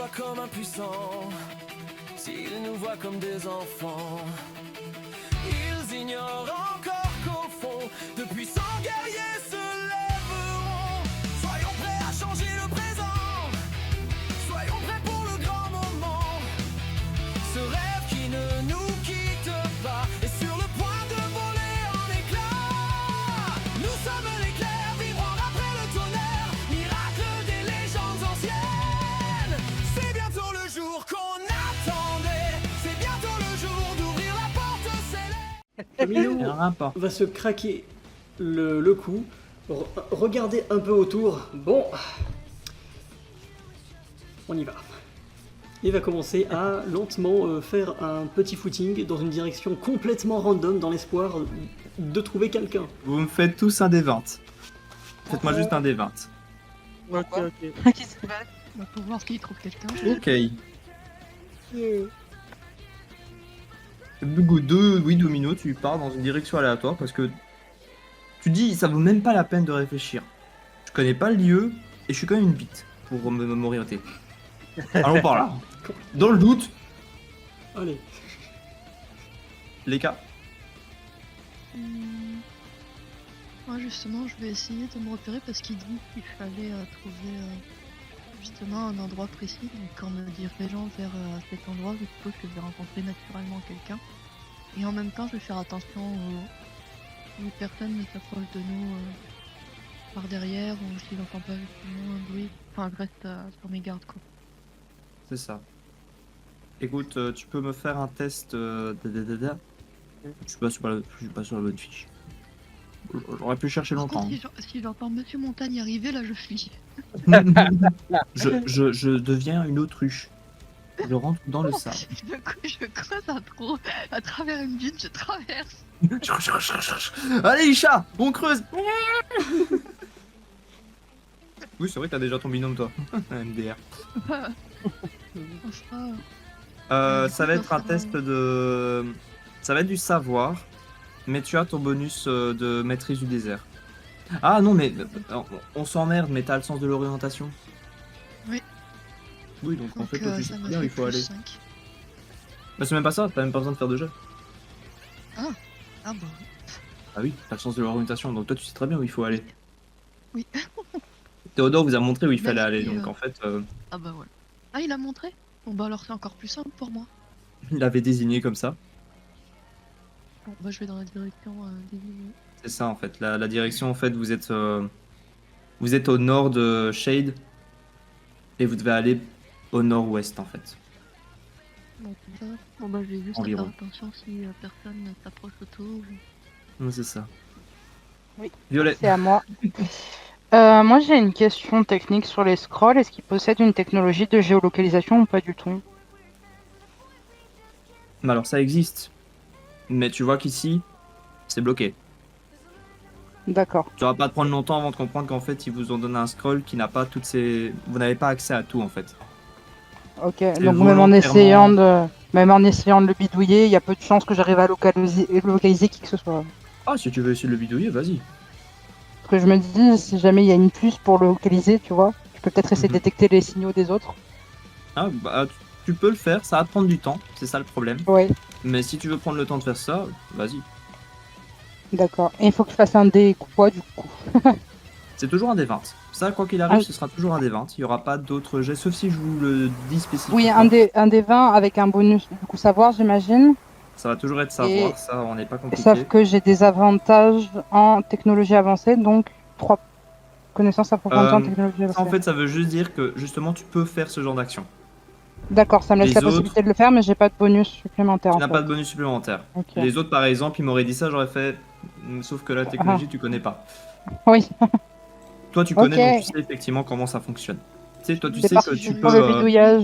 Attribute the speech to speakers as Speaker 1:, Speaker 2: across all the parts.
Speaker 1: voient comme impuissants, s'ils nous voient comme des enfants, ils ignorent encore qu'au fond, de puissants guerriers se lèveront. Soyons prêts à changer le présent, soyons prêts pour le grand moment. Ce rêve qui ne nous quitte pas est sur le point de voler en éclats. Nous sommes l'éclair, vibrant après le tonnerre, miracle des légendes anciennes. C'est bientôt le jour qu'on attendait, c'est bientôt le jour d'ouvrir la porte céleste.
Speaker 2: Camino
Speaker 3: Rapport.
Speaker 2: va se craquer le cou, regarder un peu autour. Bon, on y va. Il va commencer à lentement faire un petit footing dans une direction complètement random dans l'espoir de trouver quelqu'un.
Speaker 3: Vous me faites tous un des 20. Faites-moi juste un des 20.
Speaker 4: Ok.
Speaker 5: Qui se bat pour voir s'il trouve quelqu'un.
Speaker 3: Ok. 2 minutes, tu pars dans une direction aléatoire parce que tu dis ça vaut même pas la peine de réfléchir. Je connais pas le lieu et je suis quand même une bite pour m'orienter. Allons par là. Dans le doute,
Speaker 2: Allez,
Speaker 3: les cas.
Speaker 5: Moi justement je vais essayer de me repérer parce qu'il dit qu'il fallait trouver justement un endroit précis. Donc en me dirigeant vers cet endroit, je suppose que je vais rencontrer naturellement quelqu'un. Et en même temps je vais faire attention aux personnes ne s'approchent de nous par derrière ou si j'entends pas justement un bruit. Enfin je reste sur mes gardes quoi.
Speaker 3: C'est ça. Écoute, tu peux me faire un test. Je suis pas sur la bonne fiche. J'aurais pu chercher
Speaker 5: Par
Speaker 3: longtemps.
Speaker 5: contre, si j'entends Monsieur Montagne arriver, là je fuis.
Speaker 3: je deviens une autruche. Je rentre dans le sable.
Speaker 5: Je creuse à travers une dune, je traverse.
Speaker 3: Allez, chat, on creuse. Oui, c'est vrai, t'as déjà ton binôme, toi. MDR.
Speaker 5: On fera,
Speaker 3: Ça va être un test de... Ça va être du savoir, mais tu as ton bonus de maîtrise du désert. Ah non, mais on s'emmerde, mais t'as le sens de l'orientation.
Speaker 5: Oui.
Speaker 3: Oui, donc en fait, toi, tu sais
Speaker 5: ça me
Speaker 3: bien où
Speaker 5: fait
Speaker 3: il faut
Speaker 5: plus
Speaker 3: aller.
Speaker 5: 5.
Speaker 3: Bah, c'est même pas ça, t'as même pas besoin de faire de jeu.
Speaker 5: Ah bah
Speaker 3: Ah oui, t'as le sens de l'orientation, donc toi, tu sais très bien où il faut aller.
Speaker 5: oui.
Speaker 3: Théodore vous a montré où il fallait
Speaker 5: Merci,
Speaker 3: aller, donc en fait,
Speaker 5: Ah bah voilà. Ah il a montré. Bon bah alors c'est encore plus simple pour moi.
Speaker 3: il avait désigné comme ça.
Speaker 5: Bon bah je vais dans la direction désignée.
Speaker 3: C'est ça en fait. La direction en fait, vous êtes au nord de Shade et vous devez aller au nord-ouest en fait.
Speaker 5: Bon, c'est ça. Bon bah je vais juste
Speaker 3: Environ.
Speaker 5: faire attention si personne ne s'approche autour.
Speaker 3: Ouais, c'est ça.
Speaker 4: Oui.
Speaker 3: Violet.
Speaker 4: C'est à moi. Moi, j'ai une question technique sur les scrolls. Est-ce qu'ils possèdent une technologie de géolocalisation ou pas du tout?
Speaker 3: Mais alors ça existe. Mais tu vois qu'ici, c'est bloqué.
Speaker 4: D'accord.
Speaker 3: Tu vas pas te prendre longtemps avant de comprendre qu'en fait, ils vous ont donné un scroll qui n'a pas toutes ces... Vous n'avez pas accès à tout en fait.
Speaker 4: Ok. Donc même en essayant de le bidouiller, il y a peu de chances que j'arrive à localiser qui que ce soit.
Speaker 3: Ah, si tu veux essayer de le bidouiller, vas-y.
Speaker 4: Parce que je me dis, si jamais il y a une puce pour le localiser, tu vois, je peux peut-être essayer de détecter les signaux des autres.
Speaker 3: Ah, bah, tu peux le faire, ça va te prendre du temps, c'est ça le problème.
Speaker 4: Oui.
Speaker 3: Mais si tu veux prendre le temps de faire ça, vas-y.
Speaker 4: D'accord. Et il faut que je fasse un dé quoi du coup?
Speaker 3: C'est toujours un des 20. Ça, quoi qu'il arrive,
Speaker 4: Ah.
Speaker 3: ce sera toujours un des 20. Il n'y aura pas d'autres jets, sauf si je vous le dis spécifiquement.
Speaker 4: Oui, un des 20 avec un bonus du coup savoir, j'imagine.
Speaker 3: Ça va toujours être savoir,
Speaker 4: Et-
Speaker 3: ça, on n'est pas compliqué.
Speaker 4: Sauf que j'ai des avantages en technologie avancée, donc 3 connaissances approfondies en technologie avancée.
Speaker 3: Ça, en fait, ça veut juste dire que, justement, tu peux faire ce genre d'action.
Speaker 4: D'accord, ça me laisse
Speaker 3: les
Speaker 4: la
Speaker 3: autres-
Speaker 4: possibilité de le faire, mais j'ai pas de bonus supplémentaire.
Speaker 3: Tu
Speaker 4: en
Speaker 3: n'as
Speaker 4: fait.
Speaker 3: pas de bonus supplémentaire.
Speaker 4: Ok.
Speaker 3: Les autres, par exemple, ils m'auraient dit ça, j'aurais fait... Sauf que la technologie, tu connais pas.
Speaker 4: Oui,
Speaker 3: Toi, tu connais,
Speaker 4: Ok.
Speaker 3: donc tu sais effectivement comment ça fonctionne. Tu sais, toi, tu
Speaker 4: c'est
Speaker 3: sais
Speaker 4: parti
Speaker 3: que tu
Speaker 4: pour le
Speaker 3: peux...
Speaker 4: bidouillage.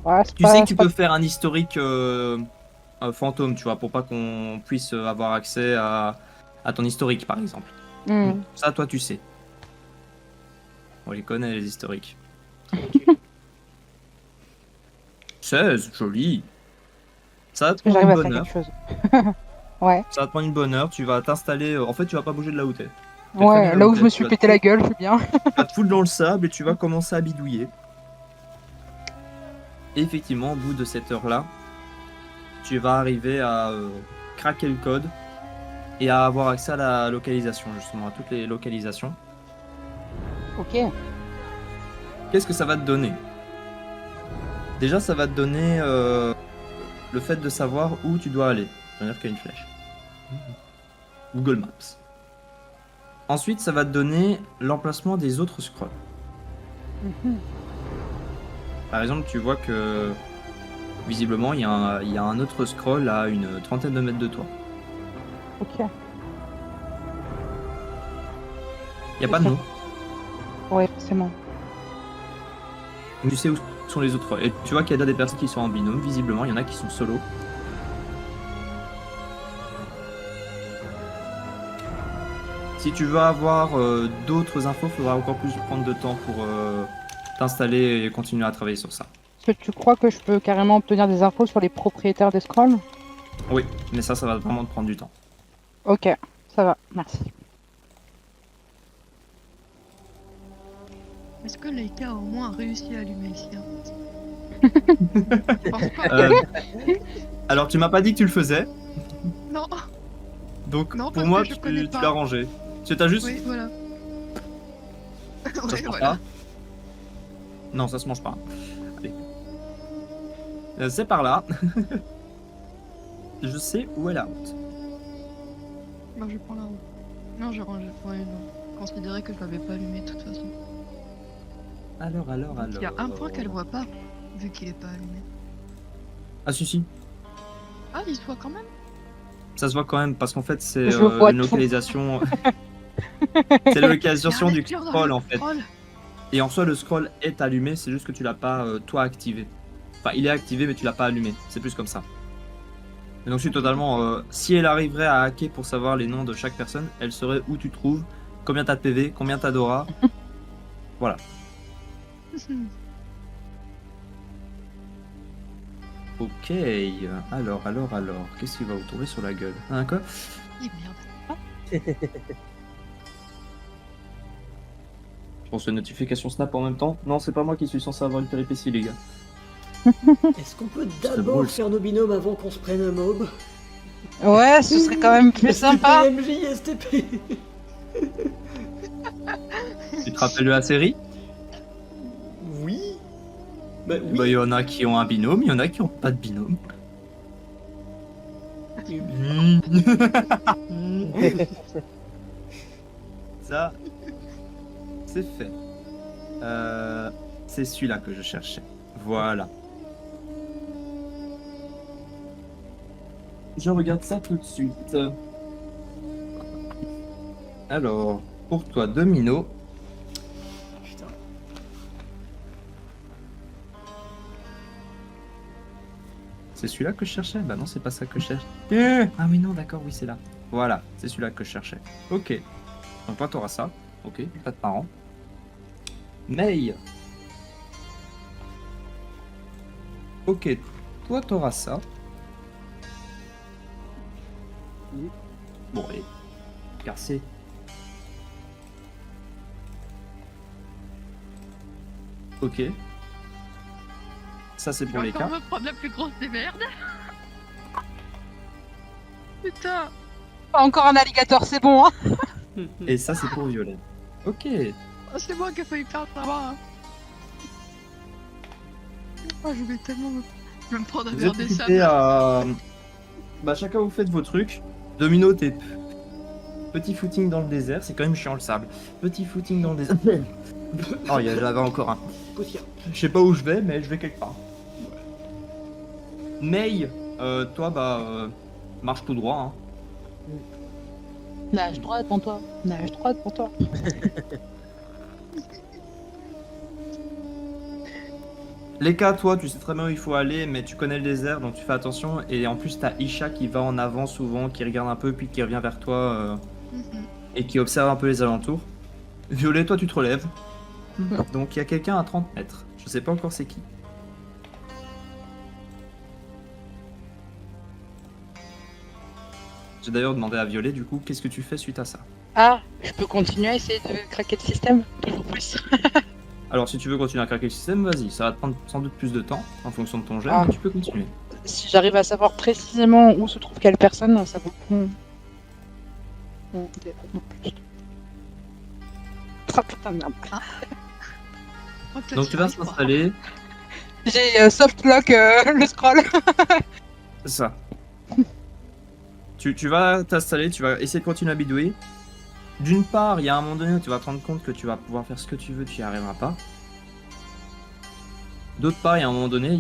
Speaker 4: Ouais, c'est
Speaker 3: Tu
Speaker 4: pas-
Speaker 3: sais que tu
Speaker 4: c'est pas-
Speaker 3: peux faire un historique fantôme, tu vois, pour pas qu'on puisse avoir accès à ton historique, par exemple.
Speaker 4: Hmm.
Speaker 3: Ça, toi, tu sais. On les connaît, les historiques. 16, joli. Ça va te
Speaker 4: Est-ce que
Speaker 3: prendre
Speaker 4: j'arrive
Speaker 3: une
Speaker 4: à
Speaker 3: bonne
Speaker 4: faire
Speaker 3: heure.
Speaker 4: quelque chose? Ouais,
Speaker 3: Ça va te prendre une bonne heure, tu vas t'installer... En fait, tu vas pas bouger de là où t'es. T'es très bien
Speaker 4: ouais, là où je
Speaker 3: t'es,
Speaker 4: me
Speaker 3: tu
Speaker 4: suis
Speaker 3: vas
Speaker 4: pété la gueule, je suis bien.
Speaker 3: Tu vas te foutre dans le sable et tu vas commencer à bidouiller. Et effectivement, au bout de cette heure-là, tu vas arriver à craquer le code et à avoir accès à la localisation, justement, à toutes les localisations.
Speaker 4: Ok.
Speaker 3: Qu'est-ce que ça va te donner? Déjà, ça va te donner le fait de savoir où tu dois aller. C'est-à-dire qu'il y a une flèche. Google Maps. Ensuite, ça va te donner l'emplacement des autres scrolls.
Speaker 4: Mhm.
Speaker 3: Par exemple, tu vois que visiblement, il y a un autre scroll à une trentaine de mètres de toi.
Speaker 4: Ok.
Speaker 3: Il n'y a pas de nom.
Speaker 4: Ouais, forcément.
Speaker 3: Tu sais où sont les autres. Et tu vois qu'il y a des personnes qui sont en binôme. Visiblement, il y en a qui sont solo. Si tu veux avoir d'autres infos, il faudra encore plus prendre de temps pour t'installer et continuer à travailler sur ça.
Speaker 4: Est-ce que tu crois que je peux carrément obtenir des infos sur les propriétaires des scrolls?
Speaker 3: Oui, mais ça va vraiment te prendre du temps.
Speaker 4: Ok, ça va, merci.
Speaker 5: Est-ce que Leica a au moins réussi à allumer le sien? Je pense pas.
Speaker 3: Alors, tu m'as pas dit que tu le faisais,
Speaker 5: Non,
Speaker 3: donc
Speaker 5: Non,
Speaker 3: pour
Speaker 5: parce
Speaker 3: moi,
Speaker 5: que je connais
Speaker 3: tu
Speaker 5: pas.
Speaker 3: l'as rangé. Tu t'as juste.
Speaker 5: oui, voilà.
Speaker 3: Ça se
Speaker 5: Ouais,
Speaker 3: mange
Speaker 5: voilà.
Speaker 3: pas? Non, ça se mange pas. Allez. C'est par là. Je sais où est la route.
Speaker 5: Moi, je prends la route. Non, j'ai rangé. Ouais, non. Je considérais que je l'avais pas allumé de toute façon.
Speaker 3: Alors.
Speaker 5: Il y a un point qu'elle voit pas, vu qu'il est pas allumé.
Speaker 3: Ah, si.
Speaker 5: Ah, il se voit quand même.
Speaker 3: Ça se voit quand même parce qu'en fait, c'est
Speaker 4: Je vois
Speaker 3: une
Speaker 4: tout.
Speaker 3: localisation. C'est la localisation
Speaker 5: Il y a un
Speaker 3: du
Speaker 5: lecteur dans
Speaker 3: scroll
Speaker 5: le
Speaker 3: en fait.
Speaker 5: scroll.
Speaker 3: Et en soi, le scroll est allumé, c'est juste que tu l'as pas toi activé. Enfin, il est activé, mais tu l'as pas allumé. C'est plus comme ça. Et donc, je suis totalement. Si elle arriverait à hacker pour savoir les noms de chaque personne, elle saurait où tu te trouves, combien t'as de PV, combien t'as d'aura. Voilà. Ok. Alors. Qu'est-ce qui va vous tomber sur la gueule? Hein, quoi?
Speaker 5: Eh merde.
Speaker 3: Je pense que notification snap en même temps. Non, c'est pas moi qui suis censé avoir une péripétie, les gars.
Speaker 2: Est-ce qu'on peut
Speaker 3: serait
Speaker 2: d'abord
Speaker 3: drôle,
Speaker 2: faire nos binômes avant qu'on se prenne un mob?
Speaker 4: Ouais, ce serait quand même plus sympa.
Speaker 2: MJ, STP.
Speaker 3: Tu te rappelles de la série?
Speaker 2: Oui. Bah
Speaker 3: Bah,
Speaker 2: oui.
Speaker 3: il y en a qui ont un binôme, il y en a qui ont pas de binôme. Ça, c'est fait. C'est celui-là que je cherchais. Voilà. Je regarde ça tout de suite. Alors, pour toi, Domino.
Speaker 2: Putain.
Speaker 3: C'est celui-là que je cherchais? Bah non, c'est pas ça que je cherche. Ah oui, non, d'accord, oui, c'est là. Voilà, c'est celui-là que je cherchais. Ok. Donc toi, t'auras ça. Ok, pas de parents. May. Ok, toi, t'auras ça. Bon, allez. Cassé. Ok. Ça, c'est
Speaker 5: Je
Speaker 3: pour
Speaker 5: vais
Speaker 3: les
Speaker 5: encore
Speaker 3: cas.
Speaker 5: me prendre la plus grosse des merdes. Putain.
Speaker 4: Encore un alligator, c'est bon, hein.
Speaker 3: Et ça, c'est pour Violet. Ok.
Speaker 5: Oh, c'est moi qui a failli perdre la main. Oh, je vais tellement me prendre un
Speaker 3: Vous
Speaker 5: verre
Speaker 3: êtes
Speaker 5: des
Speaker 3: occupés
Speaker 5: sables.
Speaker 3: à... Bah, chacun vous faites vos trucs. Domino, t'es... Petit footing dans le désert, c'est quand même chiant le sable. Petit footing dans le désert. Oh, j'avais encore un.
Speaker 2: Poussière.
Speaker 3: Je sais pas où je vais, mais je vais quelque part. May, toi, bah, marche tout droit. Hein.
Speaker 4: Nage droit devant toi. Nage droit devant toi.
Speaker 3: Leka, toi, tu sais très bien où il faut aller, mais tu connais le désert, donc tu fais attention. Et en plus, t'as Isha qui va en avant souvent, qui regarde un peu, puis qui revient vers toi
Speaker 5: Mhm.
Speaker 3: et qui observe un peu les alentours. Violet, toi, tu te relèves. Donc il y a quelqu'un à 30 mètres. Je sais pas encore c'est qui. J'ai d'ailleurs demandé à Violet, du coup, qu'est-ce que tu fais suite à ça?
Speaker 4: Ah, je peux continuer à essayer de craquer le système. Toujours plus.
Speaker 3: Alors, si tu veux continuer à craquer le système, vas-y. Ça va te prendre sans doute plus de temps en fonction de ton jet,
Speaker 4: Ah.
Speaker 3: mais tu peux continuer.
Speaker 4: Si j'arrive à savoir précisément où se trouve quelle personne, ça vaut le coup. Oh, plus. Ah putain de merde.
Speaker 5: Oh, toi,
Speaker 3: Donc,
Speaker 5: t'y
Speaker 3: tu vas
Speaker 5: arrives pas.
Speaker 3: s'installer.
Speaker 4: J'ai softlock le scroll.
Speaker 3: C'est ça. Tu vas t'installer, tu vas essayer de continuer à bidouiller. D'une part, il y a un moment donné où tu vas te rendre compte que tu vas pouvoir faire ce que tu veux, tu n'y arriveras pas. D'autre part, il y a un moment donné,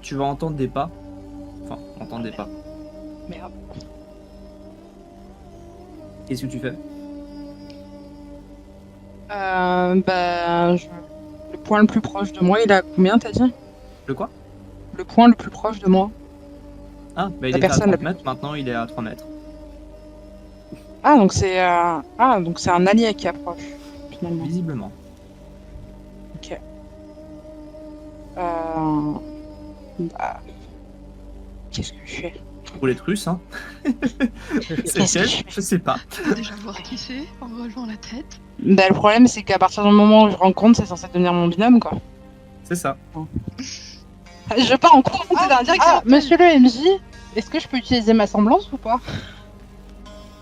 Speaker 3: tu vas entendre des pas. Enfin, entendre des pas.
Speaker 4: Merde.
Speaker 3: Qu'est-ce que tu fais?
Speaker 4: Le point le plus proche de moi, il est à combien, t'as dit?
Speaker 3: Le quoi?
Speaker 4: Le point le plus proche de moi.
Speaker 3: Ah, bah il
Speaker 4: La
Speaker 3: était à
Speaker 4: personne
Speaker 3: 30
Speaker 4: la-
Speaker 3: mètres, maintenant il est à 3 mètres.
Speaker 4: Ah, donc c'est un allié qui approche, finalement.
Speaker 3: Visiblement.
Speaker 4: Ok. Qu'est-ce que je fais?
Speaker 3: Roulette russe, hein. C'est
Speaker 4: Qu'est-ce que
Speaker 3: lequel?
Speaker 4: je fais?
Speaker 3: Je sais pas.
Speaker 5: On va déjà voir qui c'est en relevant la tête.
Speaker 4: Bah, le problème, c'est qu'à partir du moment où je rencontre, c'est censé devenir mon binôme, quoi.
Speaker 3: C'est ça.
Speaker 4: Je pars en courant dans la direction. Monsieur le MJ, est-ce que je peux utiliser ma semblance ou pas?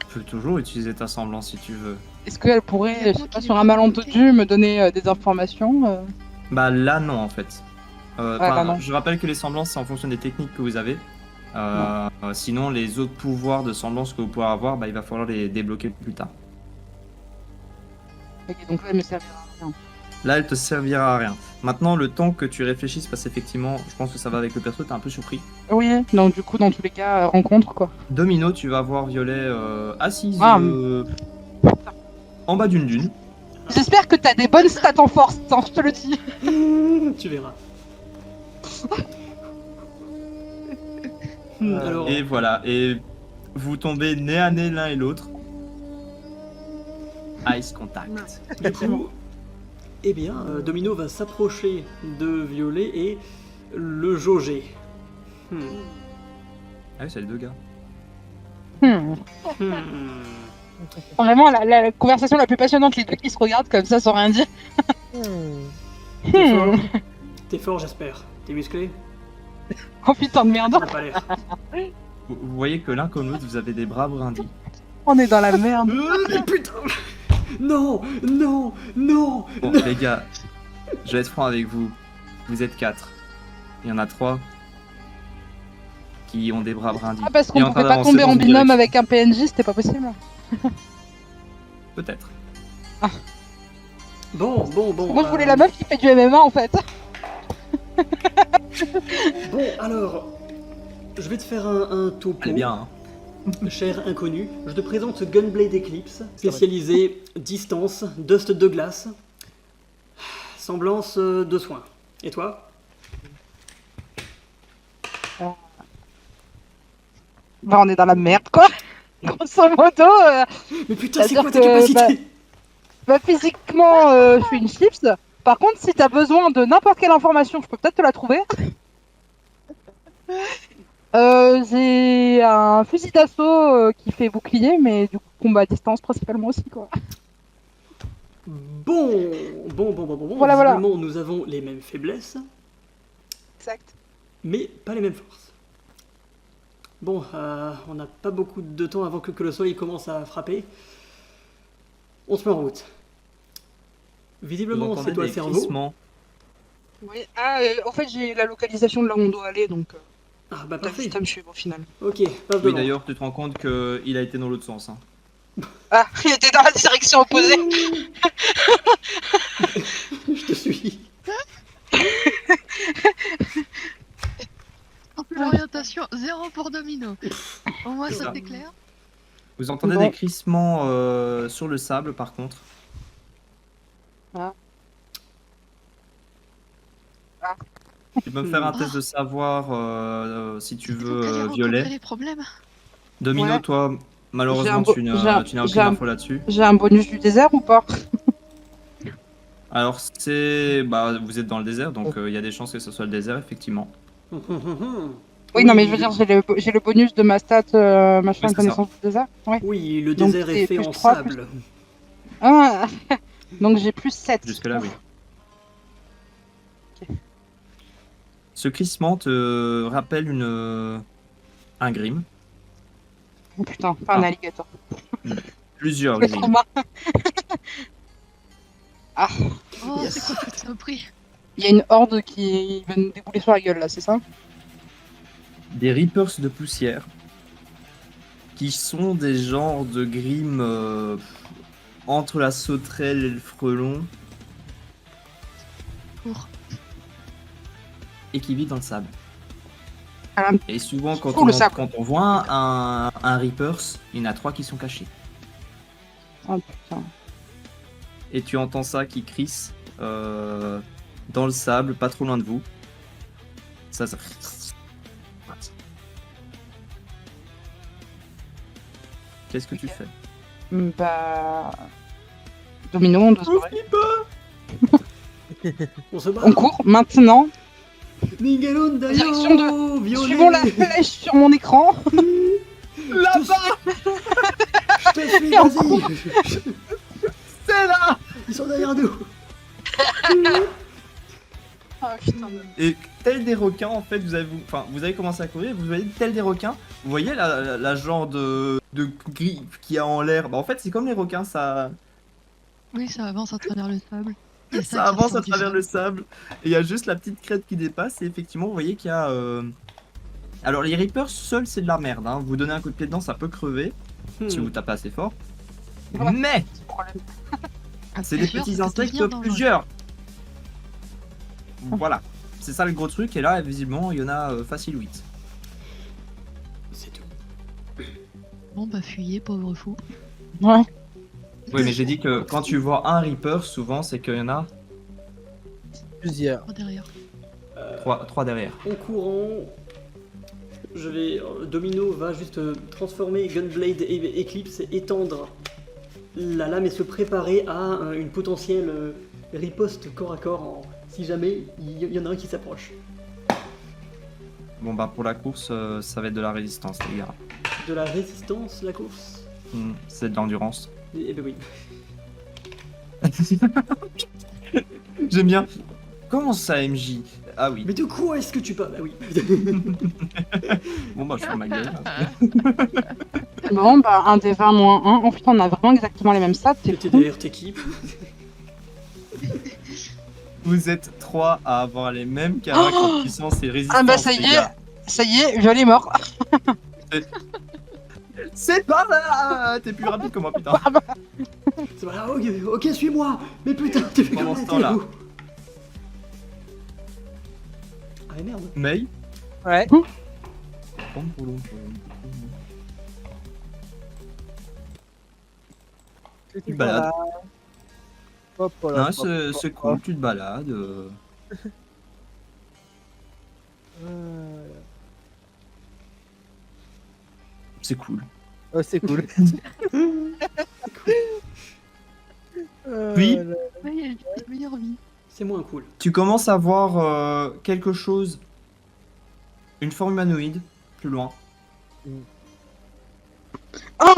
Speaker 3: Tu peux toujours utiliser ta semblance si tu veux.
Speaker 4: Est-ce qu'elle pourrait,
Speaker 5: Il y a
Speaker 4: je
Speaker 5: quoi
Speaker 4: sais pas,
Speaker 5: qui
Speaker 4: sur
Speaker 5: n'est
Speaker 4: un
Speaker 5: pas
Speaker 4: malentendu, me donner des informations
Speaker 3: Bah là non en fait.
Speaker 4: bah non.
Speaker 3: Je rappelle que les semblances c'est en fonction des techniques que vous avez. Sinon les autres pouvoirs de semblance que vous pouvez avoir, bah, il va falloir les débloquer plus tard.
Speaker 4: Ok, donc là, elle me servira à rien.
Speaker 3: Là elle te servira à rien. Maintenant le temps que tu réfléchisses, parce qu'effectivement je pense que ça va avec le perso, t'es un peu surpris.
Speaker 4: Oui, donc du coup, dans tous les cas, rencontre, quoi.
Speaker 3: Domino, tu vas voir Violet assise
Speaker 4: Ah,
Speaker 3: en bas d'une dune.
Speaker 4: J'espère que t'as des bonnes stats en force, hein, je te le dis.
Speaker 2: Tu verras.
Speaker 3: Euh,
Speaker 2: Alors,
Speaker 3: Et voilà, et vous tombez nez à nez l'un et l'autre. Ice contact.
Speaker 2: du coup, eh bien, Domino va s'approcher de Violet et le jauger.
Speaker 3: Ah oui, c'est les deux gars.
Speaker 2: Hmm.
Speaker 4: Vraiment, la conversation la plus passionnante, les deux qui se regardent comme ça sans rien dire.
Speaker 2: T'es fort, T'es fort, j'espère. T'es musclé?
Speaker 4: Oh putain de merde,
Speaker 2: Ça n'a pas l'air.
Speaker 3: Vous voyez que l'un comme l'autre, vous avez des bras brindis.
Speaker 4: on est dans la merde.
Speaker 2: Putain! Non! Non! Non!
Speaker 3: Bon, les gars, je vais être franc avec vous. Vous êtes 4. Il y en a 3 qui ont des bras brindis.
Speaker 4: Ah, parce
Speaker 3: Et
Speaker 4: qu'on
Speaker 3: en train
Speaker 4: pouvait pas
Speaker 3: d'avancer
Speaker 4: tomber
Speaker 3: dans
Speaker 4: en
Speaker 3: une
Speaker 4: binôme
Speaker 3: direction.
Speaker 4: avec un PNJ, c'était pas possible.
Speaker 3: Peut-être.
Speaker 2: Bon.
Speaker 4: Moi, je voulais la meuf qui fait du MMA en fait.
Speaker 2: Bon, alors, je vais te faire un topo.
Speaker 3: Elle est bien, hein.
Speaker 2: Cher inconnu, je te présente Gunblade Eclipse, spécialisé distance, dust de glace, semblance de soin. Et toi?
Speaker 4: Bah, on est dans la merde quoi. Grosso modo,
Speaker 2: Mais putain, c'est
Speaker 4: C'est-à-dire
Speaker 2: quoi ta
Speaker 4: que,
Speaker 2: capacité?
Speaker 4: physiquement, je suis une chips. Par contre, si t'as besoin de n'importe quelle information, je peux peut-être te la trouver. J'ai un fusil d'assaut qui fait bouclier, mais du coup, combat à distance principalement aussi quoi.
Speaker 2: Bon.
Speaker 4: Voilà.
Speaker 2: Visiblement, nous avons les mêmes faiblesses,
Speaker 4: Exact.
Speaker 2: mais pas les mêmes forces. Bon, on n'a pas beaucoup de temps avant que le soleil commence à frapper. On se met en route.
Speaker 3: Vous
Speaker 2: Visiblement, c'est
Speaker 3: entendez
Speaker 2: toi le
Speaker 3: des
Speaker 2: cerveau.
Speaker 3: crissements.
Speaker 4: Oui. Ah, en fait, j'ai la localisation de là où on doit aller, donc
Speaker 2: Ah bah
Speaker 4: t'as
Speaker 2: parfait.
Speaker 4: juste à me suivre au final.
Speaker 2: Ok, passe
Speaker 3: Oui,
Speaker 2: devant.
Speaker 3: d'ailleurs, tu te rends compte qu'il a été dans l'autre sens. Hein.
Speaker 4: Ah, il était dans la direction opposée.
Speaker 2: Je te suis.
Speaker 5: L'orientation 0 pour Domino. Au moins, ça
Speaker 2: ça.
Speaker 5: c'est clair.
Speaker 3: Vous entendez
Speaker 4: Bon.
Speaker 3: des crissements sur le sable, par contre.
Speaker 4: Ah.
Speaker 3: Tu peux me faire un test de savoir si tu
Speaker 5: Vous
Speaker 3: veux
Speaker 5: allez rencontrer
Speaker 3: violet.
Speaker 5: les problèmes.
Speaker 3: Domino,
Speaker 4: Ouais.
Speaker 3: toi, malheureusement,
Speaker 4: J'ai un bo-
Speaker 3: tu
Speaker 4: j'ai
Speaker 3: n'as
Speaker 4: un-
Speaker 3: tu n'as aucune
Speaker 4: j'ai un-
Speaker 3: info là-dessus.
Speaker 4: J'ai un bonus du désert ou pas?
Speaker 3: Alors, c'est. Bah, vous êtes dans le désert, donc il y a des chances que ce soit le désert, effectivement.
Speaker 4: Oui, non, mais je veux dire, j'ai le bonus de ma stat, machin,
Speaker 3: Oui, c'est
Speaker 4: connaissance du désert. Ouais.
Speaker 2: Oui, le
Speaker 4: Donc,
Speaker 2: désert
Speaker 4: c'est
Speaker 2: est fait
Speaker 4: plus
Speaker 2: en
Speaker 4: 3,
Speaker 2: sable.
Speaker 4: Ah, donc j'ai plus 7.
Speaker 3: Jusque-là, oui. Ce crissement te rappelle un Grim.
Speaker 4: Oh putain, pas un alligator.
Speaker 3: Plusieurs
Speaker 4: Le
Speaker 3: Grim.
Speaker 4: trauma.
Speaker 5: Oh,
Speaker 2: Yes.
Speaker 5: c'est quoi cette saloperie?
Speaker 4: Il y a une horde qui va nous débouler sur la gueule là, c'est ça?
Speaker 3: Des Reapers de poussière. Qui sont des genres de Grim entre la sauterelle et le frelon.
Speaker 5: Pour.
Speaker 3: Et qui vivent dans le sable.
Speaker 4: Ah,
Speaker 3: Et souvent, quand
Speaker 4: Fou, le sable.
Speaker 3: quand on voit un Reapers, il y en a 3 qui sont cachés.
Speaker 4: oh putain.
Speaker 3: Et tu entends ça qui crisse dans le sable, pas trop loin de vous. Ça. Qu'est-ce que tu fais?
Speaker 4: Bah. Domino, on doit se barrer.
Speaker 2: On se bat.
Speaker 4: On court maintenant.
Speaker 2: Ningalon
Speaker 4: Direction
Speaker 2: Dayo, violet.
Speaker 4: Suivons la flèche sur mon écran.
Speaker 2: Là-bas. Je te suis,
Speaker 4: Et on
Speaker 2: vas-y.
Speaker 3: C'est là!
Speaker 2: Ils sont derrière nous.
Speaker 4: Ah putain.
Speaker 3: Et tel des requins, en fait, vous avez commencé à courir, vous voyez tel des requins, vous voyez la genre de gris qu'il y a en l'air. Bah, en fait, c'est comme les requins, ça
Speaker 5: Oui, ça avance à travers le sable. Il y a
Speaker 3: ça
Speaker 5: qui
Speaker 3: avance à
Speaker 5: ressemble du
Speaker 3: travers
Speaker 5: sable.
Speaker 3: le sable. Et il y a juste la petite crête qui dépasse, et effectivement, vous voyez qu'il y a. Alors, les Reapers, seuls, c'est de la merde. Hein. Vous donnez un coup de pied dedans, ça peut crever, si vous tapez assez fort.
Speaker 4: Ouais.
Speaker 3: Mais
Speaker 4: C'est le problème.
Speaker 3: c'est des
Speaker 5: Plusieurs,
Speaker 3: petits
Speaker 5: ça peut
Speaker 3: insectes,
Speaker 5: devenir dangereux.
Speaker 3: plusieurs. Voilà, c'est ça le gros truc, et là, visiblement, il y en a facile 8.
Speaker 2: C'est tout.
Speaker 5: Bon, bah, fuyez, pauvre fou.
Speaker 4: Ouais.
Speaker 3: Oui, mais j'ai dit que quand tu vois un Reaper, souvent, c'est qu'il y en a
Speaker 6: Plusieurs.
Speaker 5: Oh, derrière.
Speaker 3: 3 derrière.
Speaker 2: En courant, Domino va juste transformer Gunblade et Eclipse et étendre la lame et se préparer à une potentielle riposte corps à corps si jamais il y en a un qui s'approche.
Speaker 3: Bon, bah, pour la course, ça va être de la résistance, les gars.
Speaker 2: De la résistance, la course.
Speaker 3: C'est de l'endurance.
Speaker 2: Eh ben oui.
Speaker 3: J'aime bien. Comment ça, MJ? Ah oui.
Speaker 2: Mais de quoi est-ce que tu parles? Ah oui.
Speaker 3: Bon, bah, je fais ma gueule.
Speaker 4: Bon, bah, un des 20 moins 1. En fait, on a vraiment exactement les mêmes stats.
Speaker 2: Le
Speaker 4: C'est cool.
Speaker 2: TDR t'équipe.
Speaker 3: Vous êtes 3 à avoir les mêmes caractères en puissance et résistance.
Speaker 4: Ah bah, ça y
Speaker 3: les
Speaker 4: est.
Speaker 3: gars.
Speaker 4: Ça y est, je l'ai mort.
Speaker 3: C'est pas là. T'es plus rapide que moi, putain.
Speaker 2: C'est pas là, ok, suis-moi. Mais putain, t'es fait
Speaker 3: Pendant
Speaker 2: comment
Speaker 3: ce temps-là.
Speaker 2: Ah mais merde.
Speaker 3: May.
Speaker 6: Ouais.
Speaker 3: Tu te balades.
Speaker 6: Hop, voilà,
Speaker 3: Non,
Speaker 6: hop,
Speaker 3: c'est
Speaker 6: hop,
Speaker 3: cool,
Speaker 6: hop.
Speaker 3: tu te balades. C'est cool.
Speaker 6: Oh, c'est cool.
Speaker 3: Puis-
Speaker 6: là,
Speaker 5: Ouais, il y a la meilleure vie.
Speaker 2: C'est moins cool.
Speaker 3: Tu commences à voir quelque chose, une forme humanoïde, plus loin.
Speaker 2: Ah,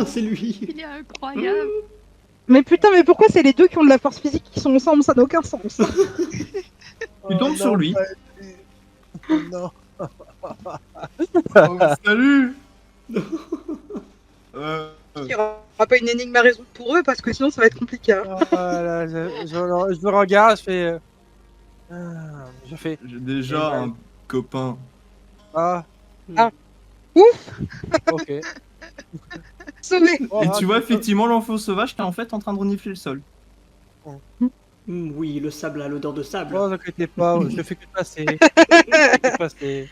Speaker 2: c'est lui.
Speaker 5: Il est incroyable.
Speaker 4: Mais putain, mais pourquoi c'est les deux qui ont de la force physique qui sont ensemble? Ça n'a aucun sens.
Speaker 3: Tu tombes sur lui.
Speaker 6: Oh non.
Speaker 3: Oh, salut.
Speaker 4: Il n'y aura pas une énigme à résoudre pour eux parce que sinon ça va être compliqué. hein.
Speaker 6: Ah, là, je me regarde, je fais. Je fais.
Speaker 3: J'ai déjà un copain.
Speaker 6: Ah.
Speaker 4: Ah. Ouf.
Speaker 6: Ok.
Speaker 4: Sauvé.
Speaker 6: Oh,
Speaker 3: Et
Speaker 6: ah,
Speaker 3: tu vois effectivement l'enfant sauvage qui est en fait en train de renifler le sol.
Speaker 2: Oui, le sable a l'odeur de sable.
Speaker 6: Oh, n'inquiétez pas, je fais que de passer. Je fais que passer.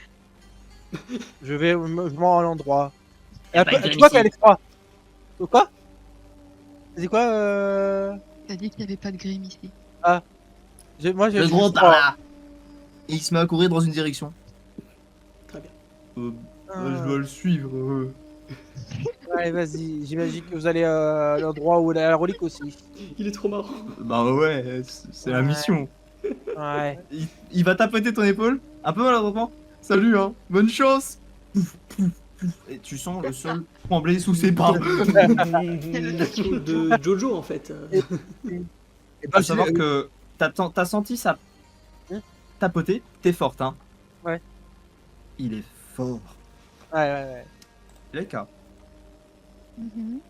Speaker 6: Je m'en à l'endroit. Et après, tu vois qu'il y a les trois. Quoi? C'est quoi
Speaker 5: T'as dit qu'il n'y avait pas de grim ici.
Speaker 6: Moi, j'ai
Speaker 3: Le
Speaker 6: juste
Speaker 3: gros par
Speaker 6: trois.
Speaker 3: là. Et il se met à courir dans une direction.
Speaker 2: Très bien.
Speaker 3: Je dois le suivre.
Speaker 6: Allez, vas-y. J'imagine que vous allez à l'endroit où il y a la relique aussi.
Speaker 2: Il est trop marrant.
Speaker 3: Bah ouais, c'est la
Speaker 6: Ouais.
Speaker 3: mission.
Speaker 6: Ouais.
Speaker 3: Il va tapoter ton épaule, un peu maladroitement. Salut hein, bonne chance. Pouf, pouf, pouf. Et tu sens le sol trembler sous ses pas.
Speaker 2: de Jojo en fait.
Speaker 6: Et
Speaker 3: Faut savoir que t'as senti ça
Speaker 6: Hmm.
Speaker 3: tapoter. T'es forte, hein.
Speaker 6: Ouais.
Speaker 3: Il est fort.
Speaker 6: Ouais.
Speaker 3: Les cas.
Speaker 5: Mhm.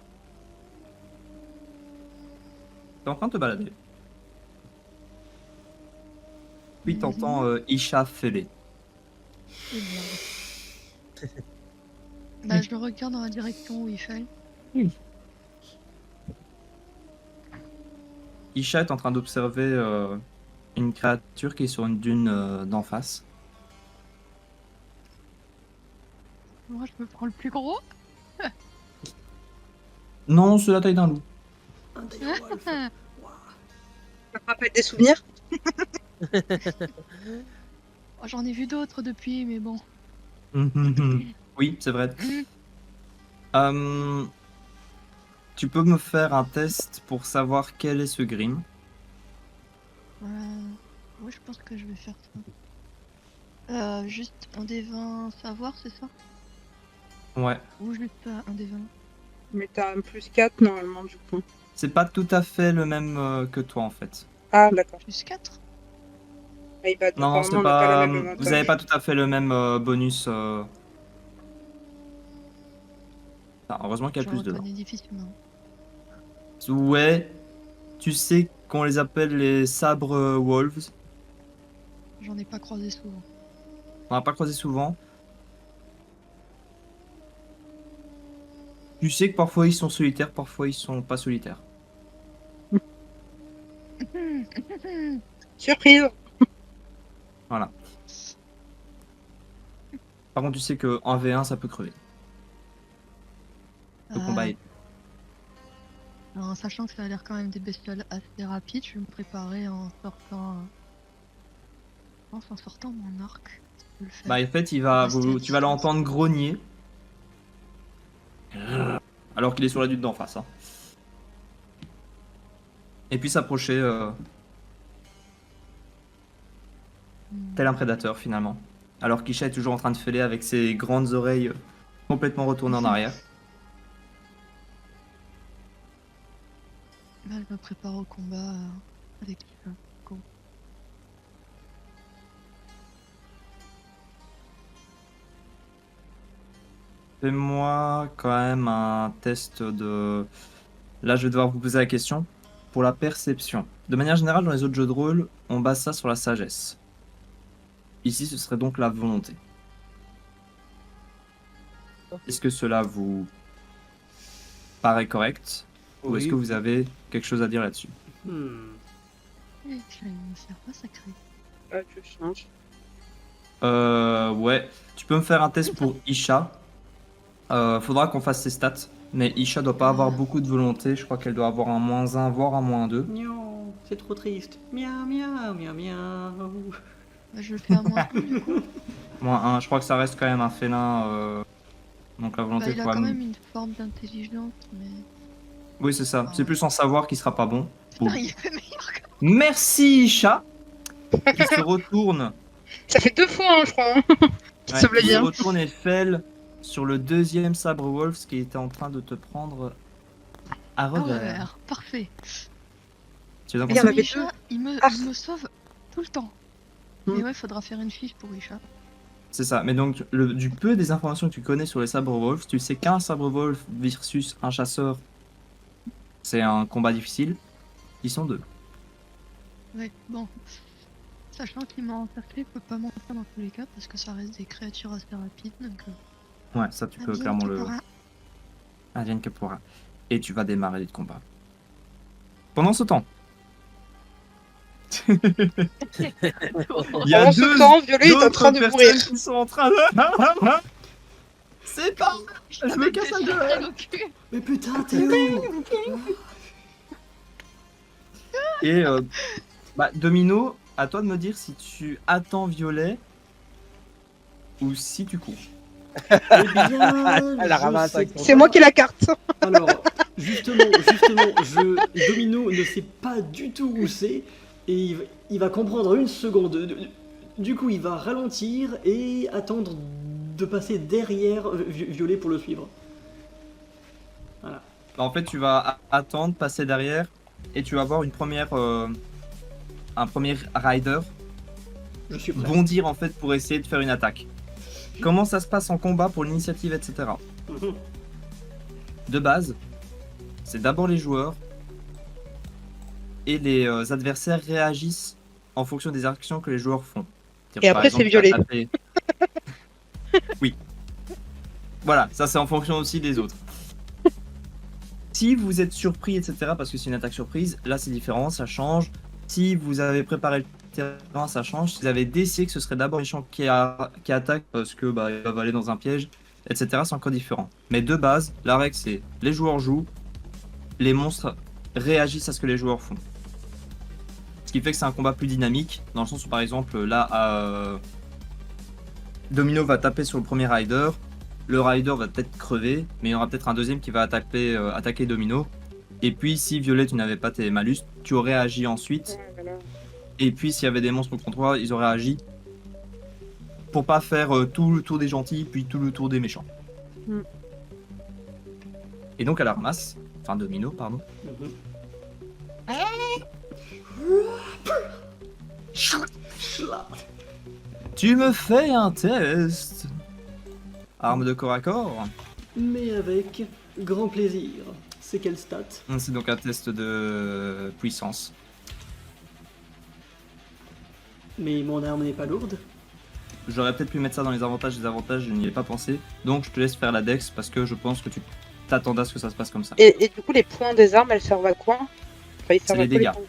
Speaker 3: T'es en train de te balader. Puis
Speaker 5: Mhm.
Speaker 3: t'entends Isha fêler.
Speaker 5: Eh bien. Bah, je le regarde dans la direction où il fait.
Speaker 3: Isha est en train d'observer une créature qui est sur une dune d'en face.
Speaker 5: Moi, je me prends le plus gros.
Speaker 3: Non, c'est la taille d'un loup.
Speaker 2: Un direwolf. Waouh.
Speaker 4: Ça te rappelle des souvenirs?
Speaker 5: Oh, j'en ai vu d'autres depuis, mais bon.
Speaker 3: Oui, c'est vrai. Tu peux me faire un test pour savoir quel est ce Grim.
Speaker 5: Ouais, je pense que je vais faire ça. Juste un des 20 savoir, c'est ça?
Speaker 3: Ouais.
Speaker 5: Ou juste un des 20?
Speaker 4: Mais t'as un plus 4 normalement du coup.
Speaker 3: C'est pas tout à fait le même que toi en fait.
Speaker 4: Ah d'accord.
Speaker 5: Plus 4?
Speaker 4: Ah, bah,
Speaker 3: Non,
Speaker 4: apparemment,
Speaker 3: c'est
Speaker 4: on n'a pas
Speaker 3: pas.
Speaker 4: la même
Speaker 3: Vous
Speaker 4: avantage.
Speaker 3: avez pas tout à fait le même bonus. Ah, heureusement qu'il y a
Speaker 5: Je
Speaker 3: plus dedans.
Speaker 5: reconnais difficilement.
Speaker 3: Ouais. Tu sais qu'on les appelle les sabres wolves.
Speaker 5: J'en ai pas croisé souvent.
Speaker 3: On n'a pas croisé souvent. Tu sais que parfois ils sont solitaires, parfois ils sont pas solitaires.
Speaker 4: Surprise.
Speaker 3: Voilà. Par contre, tu sais que en V1 ça peut crever. Le combat est.
Speaker 5: En sachant que ça a l'air quand même des bestioles assez rapides, je vais me préparer en sortant. Je pense en sortant mon arc. Je peux le faire.
Speaker 3: Bah en fait, tu vas l'entendre grogner. Alors qu'il est sur la dune d'en face. Hein. Et puis s'approcher tel un prédateur finalement. Alors qu'Isha est toujours en train de fêler avec ses grandes oreilles complètement retournées en arrière.
Speaker 5: Là, je me prépare au combat avec Isha. Go.
Speaker 3: Fais-moi quand même un test de... Là, je vais devoir vous poser la question. Pour la perception. De manière générale, dans les autres jeux de rôle, on base ça sur la sagesse. Ici, ce serait donc la volonté. Est-ce que cela vous paraît correct? Ou est-ce que vous avez quelque chose à dire là-dessus?
Speaker 5: Je ne me sers pas sacré.
Speaker 4: Ah, tu changes.
Speaker 3: Ouais. Tu peux me faire un test pour Isha. Faudra qu'on fasse ses stats. Mais Isha doit pas avoir beaucoup de volonté. Je crois qu'elle doit avoir un -1, voire un -2.
Speaker 2: Miaou, c'est trop triste. Miaou, miaou, miaou, miaou.
Speaker 5: Bah, je le fais à moins 1 du coup.
Speaker 3: -1. Je crois que ça reste quand même un félin. Donc la
Speaker 5: Bah,
Speaker 3: volonté
Speaker 5: il a
Speaker 3: faut
Speaker 5: quand
Speaker 3: am-
Speaker 5: même une forme d'intelligence, mais.
Speaker 3: Oui, c'est ça. C'est plus en savoir qui sera pas bon. Boum.
Speaker 5: Putain, il est meilleur que
Speaker 3: Merci Isha qui se retourne.
Speaker 4: Ça fait 2 fois, hein, je crois.
Speaker 3: Ouais,
Speaker 4: Ça me plaît
Speaker 3: qui se
Speaker 4: bien.
Speaker 3: retourne et fêle sur le deuxième sabre wolf qui était en train de te prendre à
Speaker 5: Ah
Speaker 3: revers.
Speaker 5: ouais, parfait.
Speaker 3: Tu es en
Speaker 4: Il y en
Speaker 3: train de-
Speaker 4: avait
Speaker 5: Isha, il me sauve tout le temps.
Speaker 4: Hmm.
Speaker 5: Mais ouais, faudra faire une fiche pour Isha.
Speaker 3: C'est ça. Mais donc, du peu des informations que tu connais sur les sabres wolf, tu sais qu'un sabre wolf versus un chasseur, c'est un combat difficile. Ils sont deux.
Speaker 5: Ouais, bon. Sachant qu'il m'a encerclé, je peux pas mentir dans tous les cas parce que ça reste des créatures assez rapides. Donc,
Speaker 3: Ouais, ça tu peux
Speaker 5: advienne
Speaker 3: clairement
Speaker 5: que
Speaker 3: le.
Speaker 5: pourra.
Speaker 3: Advienne que pourra. Et tu vas démarrer le combat. Pendant ce temps, il y a
Speaker 4: Pendant ce
Speaker 3: deux
Speaker 4: temps, Violet est en
Speaker 3: d'autres
Speaker 4: train de
Speaker 3: personnes
Speaker 4: mourir.
Speaker 3: qui sont en train de. C'est pas. Je me casse la gueule.
Speaker 2: Mais putain, Théo.
Speaker 3: Et Domino, à toi de me dire si tu attends Violet ou si tu cours.
Speaker 2: Eh bien,
Speaker 6: Elle la
Speaker 2: je
Speaker 6: ramasse
Speaker 2: sais
Speaker 6: avec son
Speaker 4: C'est moi qui ai la carte.
Speaker 2: Alors, justement, Domino ne sait pas du tout où c'est et il va comprendre une seconde. Du coup, il va ralentir et attendre de passer derrière Violet pour le suivre. Voilà.
Speaker 3: En fait, tu vas attendre, passer derrière et tu vas avoir une première, un un premier rider
Speaker 2: Je suis prêt.
Speaker 3: bondir en fait pour essayer de faire une attaque. Comment ça se passe en combat pour l'initiative, etc.
Speaker 2: Mhm.
Speaker 3: De base, c'est d'abord les joueurs et les adversaires réagissent en fonction des actions que les joueurs font.
Speaker 4: Et après, c'est violet.
Speaker 3: Oui. Voilà, ça c'est en fonction aussi des autres. Si vous êtes surpris, etc., parce que c'est une attaque surprise, là c'est différent, ça change. Si vous avez préparé le terrain, ça change. Si vous avez décidé que ce serait d'abord les méchants qui attaquent parce que bah, ils peuvent aller dans un piège, etc., c'est encore différent. Mais de base, la règle c'est les joueurs jouent, les monstres réagissent à ce que les joueurs font. Ce qui fait que c'est un combat plus dynamique, dans le sens où par exemple là, Domino va taper sur le premier rider, le rider va peut-être crever, mais il y aura peut-être un deuxième qui va attaquer Domino. Et puis si Violet tu n'avais pas tes malus, tu aurais agi ensuite. Et puis s'il y avait des monstres contre toi, ils auraient agi pour pas faire tout le tour des gentils, puis tout le tour des méchants.
Speaker 4: Mm.
Speaker 3: Et donc à la ramasse, enfin Domino, pardon.
Speaker 2: Mhm.
Speaker 3: Tu me fais un test. Arme de corps à corps.
Speaker 2: Mais avec grand plaisir. C'est quelle stat?
Speaker 3: C'est donc un test de puissance.
Speaker 2: Mais mon arme n'est pas lourde.
Speaker 3: J'aurais peut-être pu mettre ça dans les avantages et désavantages, je n'y ai pas pensé. Donc je te laisse faire la dex parce que je pense que tu t'attendais à ce que ça se passe comme ça.
Speaker 4: Et du coup, les points des armes, elles servent à quoi? Enfin, ils servent
Speaker 3: les
Speaker 4: à quoi,
Speaker 3: dégâts.
Speaker 4: points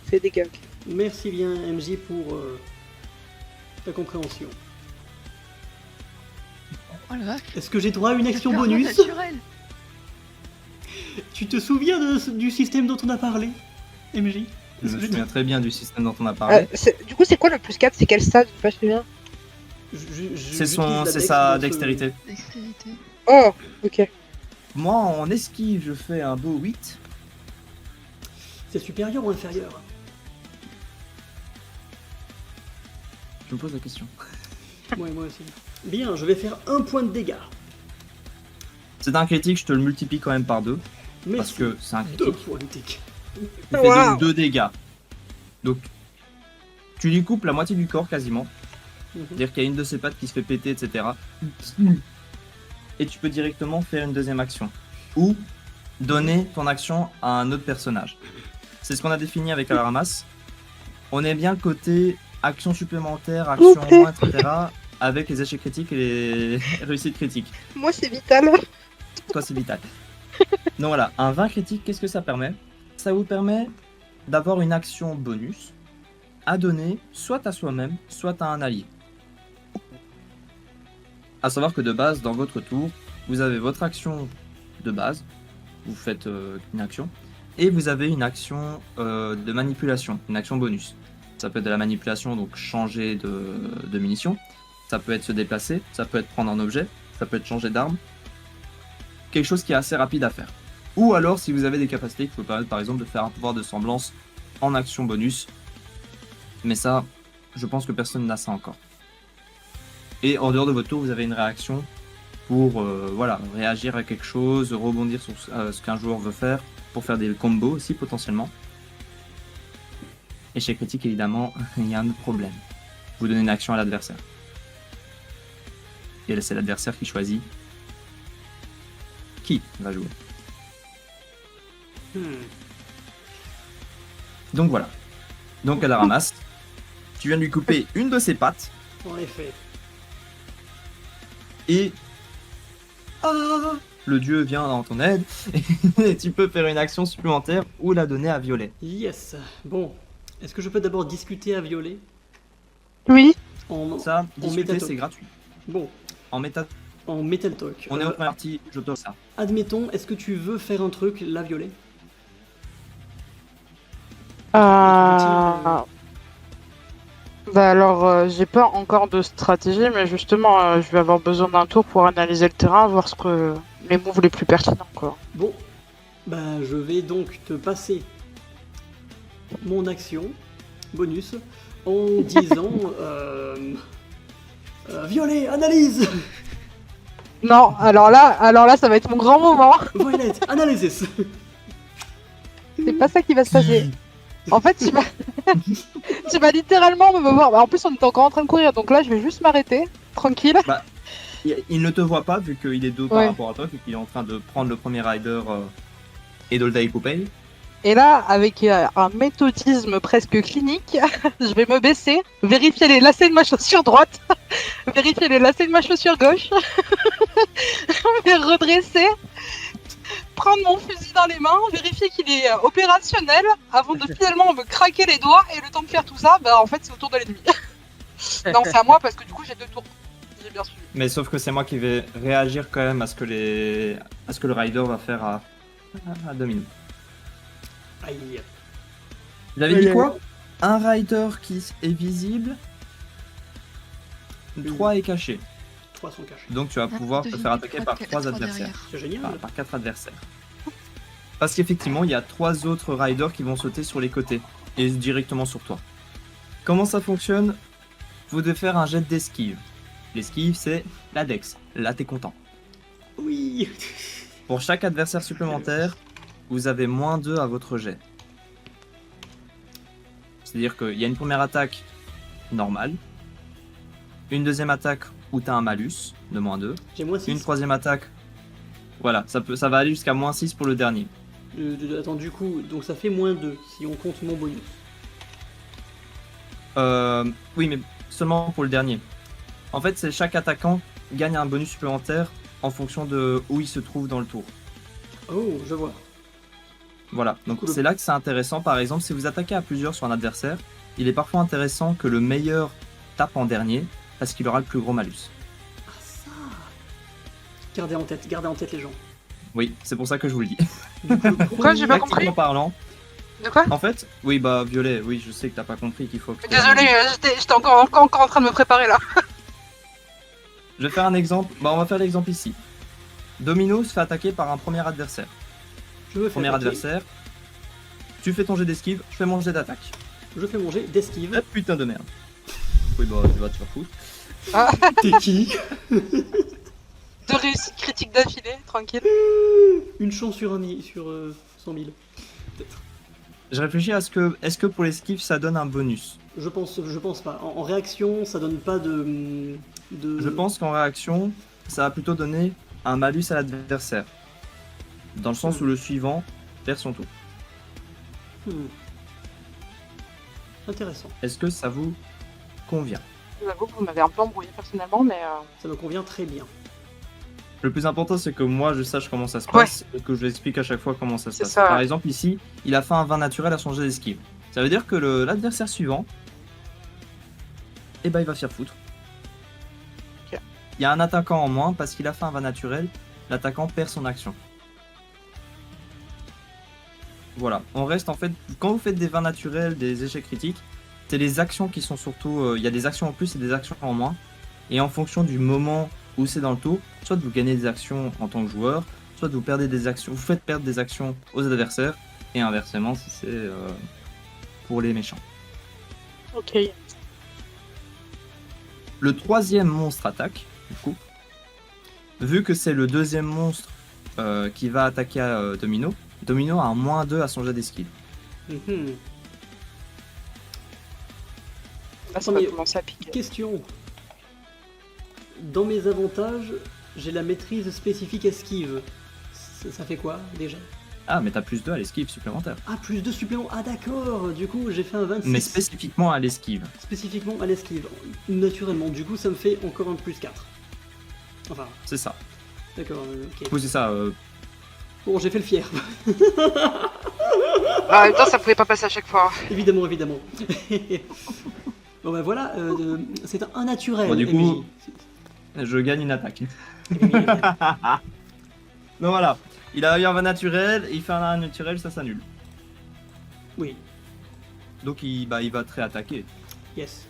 Speaker 4: C'est les dégâts, ok.
Speaker 2: Merci bien MJ pour ta compréhension.
Speaker 5: Oh la vache.
Speaker 2: Est-ce que j'ai droit à une action
Speaker 5: Super
Speaker 2: bonus?
Speaker 5: naturel.
Speaker 2: Tu te souviens du système dont on a parlé, MJ?
Speaker 3: Je me souviens très bien du système dont on a parlé.
Speaker 4: Du coup, c'est quoi le plus 4? C'est quel stade? Je sais pas si bien.
Speaker 3: C'est sa dextérité.
Speaker 5: Dextérité.
Speaker 4: Oh, ok.
Speaker 3: Moi en esquive, je fais un beau 8.
Speaker 2: C'est supérieur ou inférieur?
Speaker 3: Je me pose la question.
Speaker 2: Ouais, moi aussi. Bien, je vais faire 1 point de dégâts.
Speaker 3: C'est un critique, je te le multiplie quand même par 2.
Speaker 2: Mais
Speaker 3: Parce que c'est un
Speaker 2: 2
Speaker 3: critique.
Speaker 2: points de dégâts.
Speaker 3: Il fait
Speaker 4: Wow.
Speaker 3: donc 2 dégâts. Donc tu lui coupes la moitié du corps quasiment.
Speaker 2: Mhm.
Speaker 3: C'est-à-dire qu'il y a une de ses pattes qui se fait péter, etc. Et tu peux directement faire une deuxième action. Ou donner ton action à un autre personnage. C'est ce qu'on a défini avec la ramasse. On est bien côté action supplémentaire, action en moins, etc. Avec les échecs critiques et les réussites critiques.
Speaker 4: Moi, c'est vital.
Speaker 3: Toi, c'est vital. Donc voilà, un 20 critique, qu'est-ce que ça permet? Ça vous permet d'avoir une action bonus à donner soit à soi-même, soit à un allié. À savoir que de base, dans votre tour, vous avez votre action de base, vous faites une action, et vous avez une action de manipulation, une action bonus. Ça peut être de la manipulation, donc changer de munitions, ça peut être se déplacer, ça peut être prendre un objet, ça peut être changer d'arme. Quelque chose qui est assez rapide à faire. Ou alors si vous avez des capacités qui vous permettent par exemple de faire un pouvoir de semblance en action bonus. Mais ça, je pense que personne n'a ça encore. Et en dehors de votre tour, vous avez une réaction pour voilà, réagir à quelque chose, rebondir sur ce qu'un joueur veut faire, pour faire des combos aussi potentiellement. Et chez critique évidemment, il y a un autre problème. Vous donnez une action à l'adversaire. Et là c'est l'adversaire qui choisit qui va jouer. Donc voilà. Donc à la ramasse, tu viens de lui couper une de ses pattes
Speaker 2: En effet.
Speaker 3: et le dieu vient dans ton aide et tu peux faire une action supplémentaire ou la donner à Violet.
Speaker 2: Yes. Bon. Est-ce que je peux d'abord discuter à Violet?
Speaker 4: Oui.
Speaker 3: Ça, discuter
Speaker 2: méta-talk.
Speaker 3: c'est gratuit.
Speaker 2: Bon.
Speaker 3: En méta,
Speaker 2: En Metal Talk.
Speaker 3: on est en première partie, je t'offre ça.
Speaker 2: Admettons, est-ce que tu veux faire un truc, la Violet?
Speaker 4: Bah alors, j'ai pas encore de stratégie, mais justement, je vais avoir besoin d'un tour pour analyser le terrain, voir ce que les moves les plus pertinents, quoi.
Speaker 2: Bon. Bah, je vais donc te passer mon action bonus en disant Violet, analyse.
Speaker 4: Non, alors là, ça va être mon grand moment.
Speaker 2: Violet, analysis.
Speaker 4: C'est pas ça qui va se passer. En fait, tu vas littéralement me voir. En plus, on était encore en train de courir, donc là, je vais juste m'arrêter, tranquille.
Speaker 3: Il ne te voit pas vu qu'il est dos par rapport à toi, vu qu'il est en train de prendre le premier rider et de le découper.
Speaker 4: Et là, avec un méthodisme presque clinique, je vais me baisser, vérifier les lacets de ma chaussure droite, vérifier les lacets de ma chaussure gauche, me redresser, prendre mon fusil dans les mains, vérifier qu'il est opérationnel, avant de finalement me craquer les doigts, et le temps de faire tout ça, bah en fait c'est au tour de l'ennemi. Non, c'est à moi parce que du coup j'ai 2 tours. J'ai bien suivi.
Speaker 3: Mais sauf que c'est moi qui vais réagir quand même à ce que le rider va faire à 2 minutes.
Speaker 2: Aïe.
Speaker 3: Il avait dit quoi? Un rider qui est visible, 3 est caché.
Speaker 2: 3 sont cachés.
Speaker 3: Donc tu vas pouvoir te faire attaquer par 3 adversaires.
Speaker 5: derrière.
Speaker 2: C'est génial.
Speaker 3: Par 4 adversaires. Parce qu'effectivement, il y a 3 autres riders qui vont sauter sur les côtés et directement sur toi. Comment ça fonctionne? Vous devez faire un jet d'esquive. L'esquive, c'est la dex. Là, t'es content.
Speaker 2: Oui.
Speaker 3: Pour chaque adversaire supplémentaire, vous avez -2 à votre jet. C'est-à-dire qu'il y a une première attaque normale, une deuxième attaque où tu as un malus de -2,
Speaker 2: J'ai moins 6.
Speaker 3: une troisième attaque. Voilà, ça va aller jusqu'à -6 pour le dernier.
Speaker 2: Attends, du coup, donc ça fait -2 si on compte mon bonus.
Speaker 3: Oui, mais seulement pour le dernier. En fait, c'est chaque attaquant gagne un bonus supplémentaire en fonction de où il se trouve dans le tour.
Speaker 2: Oh, je vois.
Speaker 3: Voilà, donc
Speaker 2: Cool.
Speaker 3: c'est là que c'est intéressant. Par exemple, si vous attaquez à plusieurs sur un adversaire, il est parfois intéressant que le meilleur tape en dernier parce qu'il aura le plus gros malus.
Speaker 2: Ah ça. Gardez en tête les gens.
Speaker 3: Oui, c'est pour ça que je vous le dis.
Speaker 4: Pourquoi j'ai pas compris?
Speaker 3: Tactiquement parlant,
Speaker 4: De quoi?
Speaker 3: en fait, oui, bah Violet, oui, je sais que t'as pas compris qu'il faut que.
Speaker 4: Désolé, j'étais encore en train de me préparer là.
Speaker 3: Je vais faire un exemple. Bah, on va faire l'exemple ici. Domino se fait attaquer par un premier adversaire.
Speaker 2: Je me fais
Speaker 3: Premier
Speaker 2: attaquer.
Speaker 3: adversaire. Tu fais ton jet d'esquive, je fais mon jet d'attaque.
Speaker 2: Je fais mon jet d'esquive.
Speaker 3: Ah putain de merde. Oui, bah, tu vas te faire foutre.
Speaker 2: T'es qui?
Speaker 4: 2 réussites critiques d'affilée, tranquille.
Speaker 2: Une chance sur 100 000.
Speaker 3: Je réfléchis à ce que. Est-ce que pour l'esquive, ça donne un bonus?
Speaker 2: Je pense pas. En réaction, ça donne pas de.
Speaker 3: Je pense qu'en réaction, ça va plutôt donner un malus à l'adversaire. Dans le sens où le suivant perd son tour.
Speaker 2: Intéressant.
Speaker 3: Est-ce que ça vous convient?
Speaker 4: J'avoue que vous m'avez un peu embrouillé personnellement, mais
Speaker 2: Ça me convient très bien.
Speaker 3: Le plus important, c'est que moi, je sache comment ça se passe et que je l'explique à chaque fois comment ça se
Speaker 4: C'est
Speaker 3: passe.
Speaker 4: ça.
Speaker 3: Par exemple, ici, il a fait un 20 naturel à son jet d'esquive. Ça veut dire que l'adversaire suivant, eh ben, il va se faire foutre.
Speaker 4: Ok.
Speaker 3: Il y a un attaquant en moins parce qu'il a fait un 20 naturel. L'attaquant perd son action. Voilà, on reste en fait, quand vous faites des 20 naturels, des échecs critiques, c'est les actions qui sont surtout, il y a des actions en plus et des actions en moins. Et en fonction du moment où c'est dans le tour, soit vous gagnez des actions en tant que joueur, soit vous perdez des actions, vous faites perdre des actions aux adversaires, et inversement si c'est pour les méchants.
Speaker 4: ok.
Speaker 3: Le troisième monstre attaque, du coup. Vu que c'est le deuxième monstre qui va attaquer Domino, Domino a un -2 à son jet d'esquive.
Speaker 2: Mhm.
Speaker 4: Là, ça va commencer à piquer.
Speaker 2: Question. Dans mes avantages, j'ai la maîtrise spécifique esquive. Ça fait quoi déjà?
Speaker 3: Ah, mais t'as +2 à l'esquive supplémentaire.
Speaker 2: Ah, plus de suppléments. Ah d'accord. Du coup, j'ai fait un 26.
Speaker 3: Mais spécifiquement à l'esquive.
Speaker 2: Spécifiquement à l'esquive. Naturellement. Du coup, ça me fait encore un +4. Enfin,
Speaker 3: C'est ça.
Speaker 2: d'accord. Ok.
Speaker 3: Oui, c'est ça.
Speaker 2: Bon, j'ai fait le fier.
Speaker 4: En même temps, ça pouvait pas passer à chaque fois.
Speaker 2: Évidemment, évidemment. Bon ben voilà, c'est un naturel.
Speaker 3: Bon, du coup-
Speaker 2: MJ.
Speaker 3: Je gagne une attaque.
Speaker 2: MJ.
Speaker 3: Donc voilà. Il a eu un 20 naturel, et il fait un naturel, ça s'annule.
Speaker 2: Oui,
Speaker 3: Donc il va te réattaquer.
Speaker 2: yes.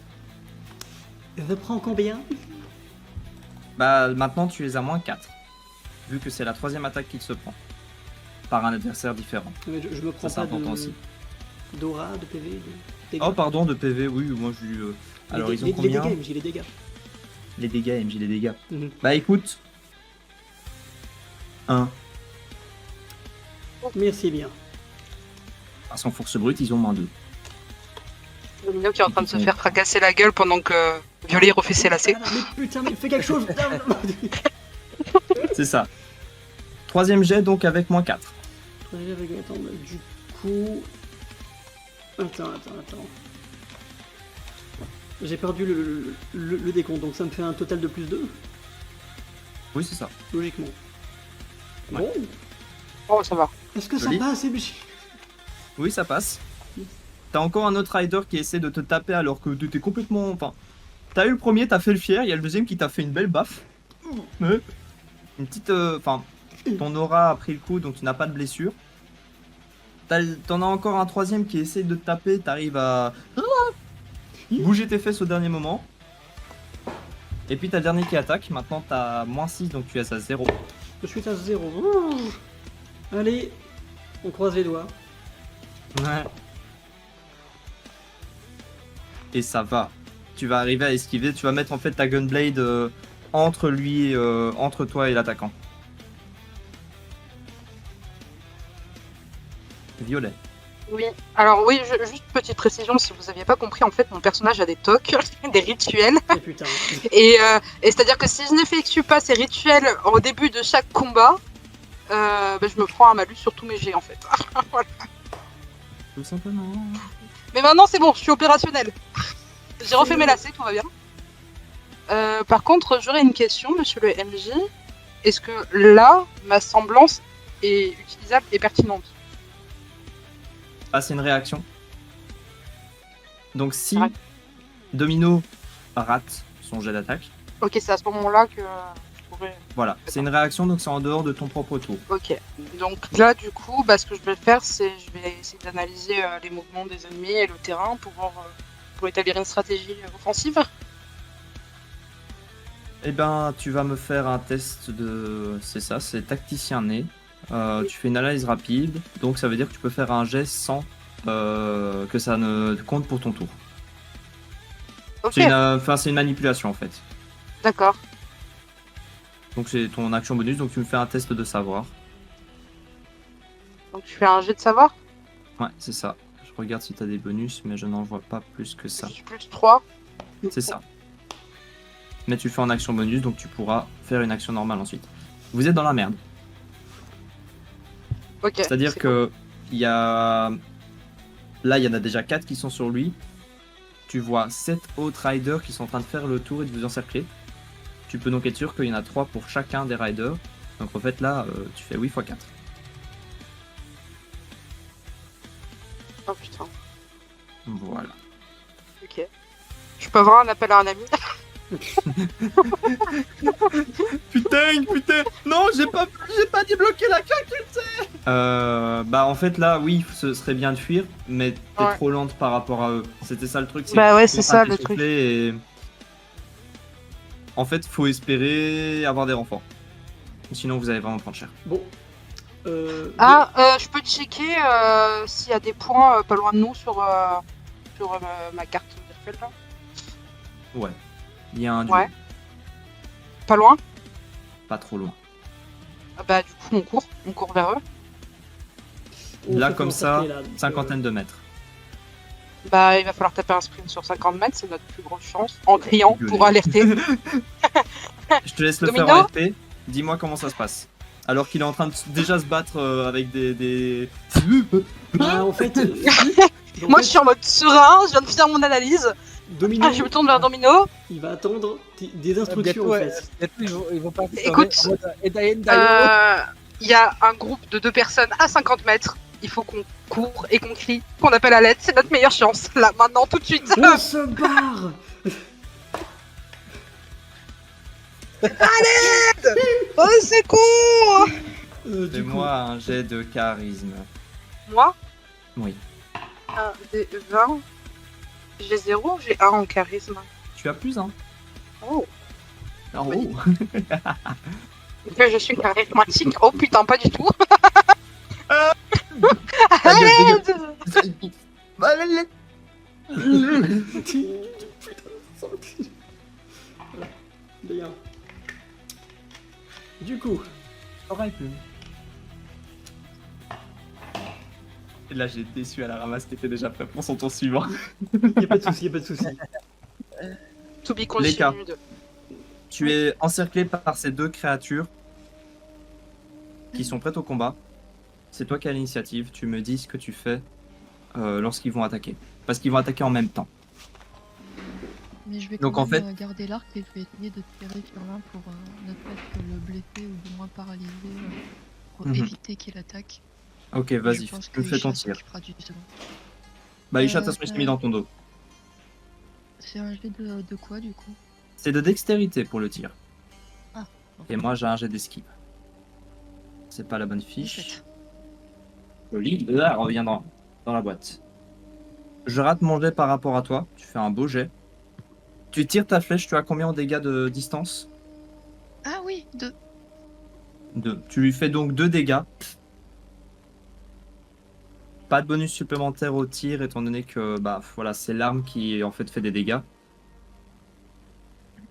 Speaker 2: Je prends combien?
Speaker 3: Bah maintenant tu es à -4. Vu que c'est la troisième attaque qu'il se prend. Par un adversaire différent.
Speaker 2: Mais je me prends
Speaker 3: Ça, c'est
Speaker 2: pas
Speaker 3: important
Speaker 2: de
Speaker 3: aussi.
Speaker 2: d'aura, de PV, de dégâts.
Speaker 3: Oh pardon, de PV, oui, moi j'ai eu... Alors ils ont
Speaker 2: les
Speaker 3: combien?
Speaker 2: dégâts, MJ, les dégâts.
Speaker 3: Les dégâts, MJ, les dégâts.
Speaker 2: Mhm.
Speaker 3: Bah écoute... 1.
Speaker 2: Merci bien.
Speaker 3: Parce qu'en force brute, ils ont -2.
Speaker 4: Domino qui est en train de se faire fracasser la gueule pendant que Violet refait ses lacets.
Speaker 2: Ah, mais putain, mais fais quelque chose.
Speaker 3: C'est ça. Troisième jet donc avec moins 4.
Speaker 2: Attends, bah, du coup... Attends. J'ai perdu le décompte, donc ça me fait un total de plus 2,
Speaker 3: Oui, c'est ça.
Speaker 2: logiquement.
Speaker 3: Ouais.
Speaker 2: Bon,
Speaker 4: Oh, ça va.
Speaker 2: est-ce que ça
Speaker 3: Joli.
Speaker 2: passe, MJ?
Speaker 3: Oui, ça passe. T'as encore un autre rider qui essaie de te taper alors que t'es complètement... Enfin, t'as eu le premier, t'as fait le fier, il y a le deuxième qui t'a fait une belle baffe. Ouais. Une petite... Enfin, ton aura a pris le coup, donc tu n'as pas de blessure. T'en as encore un troisième qui essaie de te taper, t'arrives à... bouger tes fesses au dernier moment. Et puis t'as le dernier qui attaque, maintenant t'as moins 6, donc tu es à 0.
Speaker 2: Je suis à 0. Allez, on croise les doigts.
Speaker 3: Ouais. Et ça va. Tu vas arriver à esquiver, tu vas mettre en fait ta gunblade entre lui, entre toi et l'attaquant. Violet.
Speaker 4: Oui. Alors oui, juste petite précision, si vous aviez pas compris, en fait, mon personnage a des tocs, des rituels.
Speaker 2: Et putain.
Speaker 4: Et c'est-à-dire que si je n'effectue pas ces rituels au début de chaque combat, je me prends un malus sur tous mes jets, en fait. Voilà.
Speaker 3: Tout simplement.
Speaker 4: Mais maintenant, c'est bon, je suis opérationnel. J'ai refait mes lacets, tout va bien. Par contre, j'aurais une question, monsieur le MJ. Est-ce que là, ma semblance est utilisable et pertinente?
Speaker 3: Ah, c'est une réaction. Donc si
Speaker 4: Ouais.
Speaker 3: Domino rate son jet d'attaque,
Speaker 4: Ok, c'est à ce moment-là que je pourrais...
Speaker 3: voilà, c'est une réaction, donc c'est en dehors de ton propre tour.
Speaker 4: Ok. Donc là, du coup, ce que je vais faire, c'est je vais essayer d'analyser les mouvements des ennemis et le terrain pour établir une stratégie offensive.
Speaker 3: Eh ben, tu vas me faire un test de... C'est ça, c'est tacticien né. Tu fais une analyse rapide, donc ça veut dire que tu peux faire un jet sans que ça ne compte pour ton tour.
Speaker 4: Ok,
Speaker 3: C'est une manipulation en fait.
Speaker 4: d'accord.
Speaker 3: Donc c'est ton action bonus, donc tu me fais un test de savoir.
Speaker 4: Donc je fais un jet de savoir.
Speaker 3: Ouais, c'est ça. Je regarde si tu as des bonus, mais je n'en vois pas plus que ça.
Speaker 4: J'ai plus 3.
Speaker 3: C'est ça. Mais tu fais en action bonus, donc tu pourras faire une action normale ensuite. Vous êtes dans la merde.
Speaker 4: Ok.
Speaker 3: C'est-à-dire
Speaker 4: c'est
Speaker 3: que il y a... Là, il y en a déjà 4 qui sont sur lui. Tu vois 7 autres riders qui sont en train de faire le tour et de vous encercler. Tu peux donc être sûr qu'il y en a 3 pour chacun des riders. Donc en fait là, tu fais 8 x 4.
Speaker 4: Oh putain.
Speaker 3: Voilà.
Speaker 4: Ok. Je peux avoir un appel à un ami?
Speaker 3: Putain, non, j'ai pas débloqué la faculté. Bah en fait là, oui, ce serait bien de fuir, mais t'es
Speaker 4: Ouais.
Speaker 3: trop lente par rapport à eux. C'était ça le truc.
Speaker 4: Bah
Speaker 3: que
Speaker 4: ouais,
Speaker 3: t'es
Speaker 4: c'est
Speaker 3: en train
Speaker 4: ça,
Speaker 3: de
Speaker 4: le
Speaker 3: t'essouffler et... En fait, faut espérer avoir des renforts. Sinon, vous allez vraiment prendre cher.
Speaker 2: Bon.
Speaker 4: Je peux checker s'il y a des points pas loin de nous sur ma carte virtuelle là.
Speaker 3: Ouais. Il y a un duo.
Speaker 4: Ouais. Pas loin?
Speaker 3: Pas trop loin.
Speaker 4: Bah du coup on court vers eux.
Speaker 2: on
Speaker 3: Là,
Speaker 2: se fait
Speaker 3: comme ça,
Speaker 2: encercler, là, donc,
Speaker 3: cinquantaine de mètres.
Speaker 4: Bah il va falloir taper un sprint sur 50 mètres, c'est notre plus grosse chance. En criant
Speaker 3: Gueuler.
Speaker 4: pour alerter.
Speaker 3: Je te laisse le
Speaker 4: Domino
Speaker 3: faire en RP. Dis-moi comment ça se passe. Alors qu'il est en train de déjà se battre avec des...
Speaker 2: Bah, en fait, donc,
Speaker 4: Moi je suis en mode serein, je viens de finir mon analyse.
Speaker 2: Domino,
Speaker 4: Je me tourne vers Domino.
Speaker 2: il va attendre des instructions
Speaker 6: Bientôt,
Speaker 2: en fait.
Speaker 6: bientôt, ils vont passer
Speaker 4: Écoute,
Speaker 6: en mode Edayen
Speaker 4: Il y a un groupe de 2 personnes à 50 mètres. Il faut qu'on court et qu'on crie, qu'on appelle à l'aide. C'est notre meilleure chance. Là, maintenant, tout de suite.
Speaker 2: On se barre.
Speaker 4: Oh, c'est con.
Speaker 2: Du coup,
Speaker 3: Fais-moi un jet de charisme.
Speaker 4: Moi,
Speaker 3: Oui.
Speaker 4: 1 des 20. J'ai 0, j'ai 1 en charisme.
Speaker 3: Tu as plus, hein.
Speaker 4: Oh.
Speaker 3: Oh.
Speaker 4: Oui. Que je suis charismatique. Oh putain, pas du tout. Arrête.
Speaker 2: bien. Du coup,
Speaker 3: Aurait pu. Et là, j'ai déçu à la ramasse qui était déjà prêt pour son tour suivant.
Speaker 2: Y a pas de souci, y a pas de souci.
Speaker 4: To be
Speaker 3: Les cas.
Speaker 4: continued.
Speaker 3: Tu es encerclé par ces deux créatures qui sont prêtes au combat. C'est toi qui as l'initiative. Tu me dis ce que tu fais lorsqu'ils vont attaquer. Parce qu'ils vont attaquer en même temps.
Speaker 5: Mais je vais
Speaker 3: Donc,
Speaker 5: quand
Speaker 3: en
Speaker 5: même garder l'arc et je vais essayer de tirer sur l'un pour ne pas le blesser ou du moins paralyser pour
Speaker 3: Mhm.
Speaker 5: éviter qu'il attaque.
Speaker 3: Ok,
Speaker 5: Je
Speaker 3: vas-y,
Speaker 5: pense
Speaker 3: tu me
Speaker 5: que
Speaker 3: fais ton
Speaker 5: Isha
Speaker 3: tir.
Speaker 5: s'occupera du second.
Speaker 3: Bah, Isha, de toute façon, il s'est mis dans ton dos.
Speaker 5: C'est un jet de quoi du coup?
Speaker 3: C'est de dextérité pour le tir.
Speaker 5: Ah.
Speaker 3: Et moi, j'ai un jet d'esquive. C'est pas la bonne fiche.
Speaker 5: 17.
Speaker 3: Joli. Là, reviens dans la boîte. Je rate mon jet par rapport à toi. Tu fais un beau jet. Tu tires ta flèche, tu as combien en dégâts de distance?
Speaker 5: Ah oui, 2.
Speaker 3: 2. Tu lui fais donc 2 dégâts. Pas de bonus supplémentaire au tir, étant donné que bah voilà, c'est l'arme qui en fait des dégâts.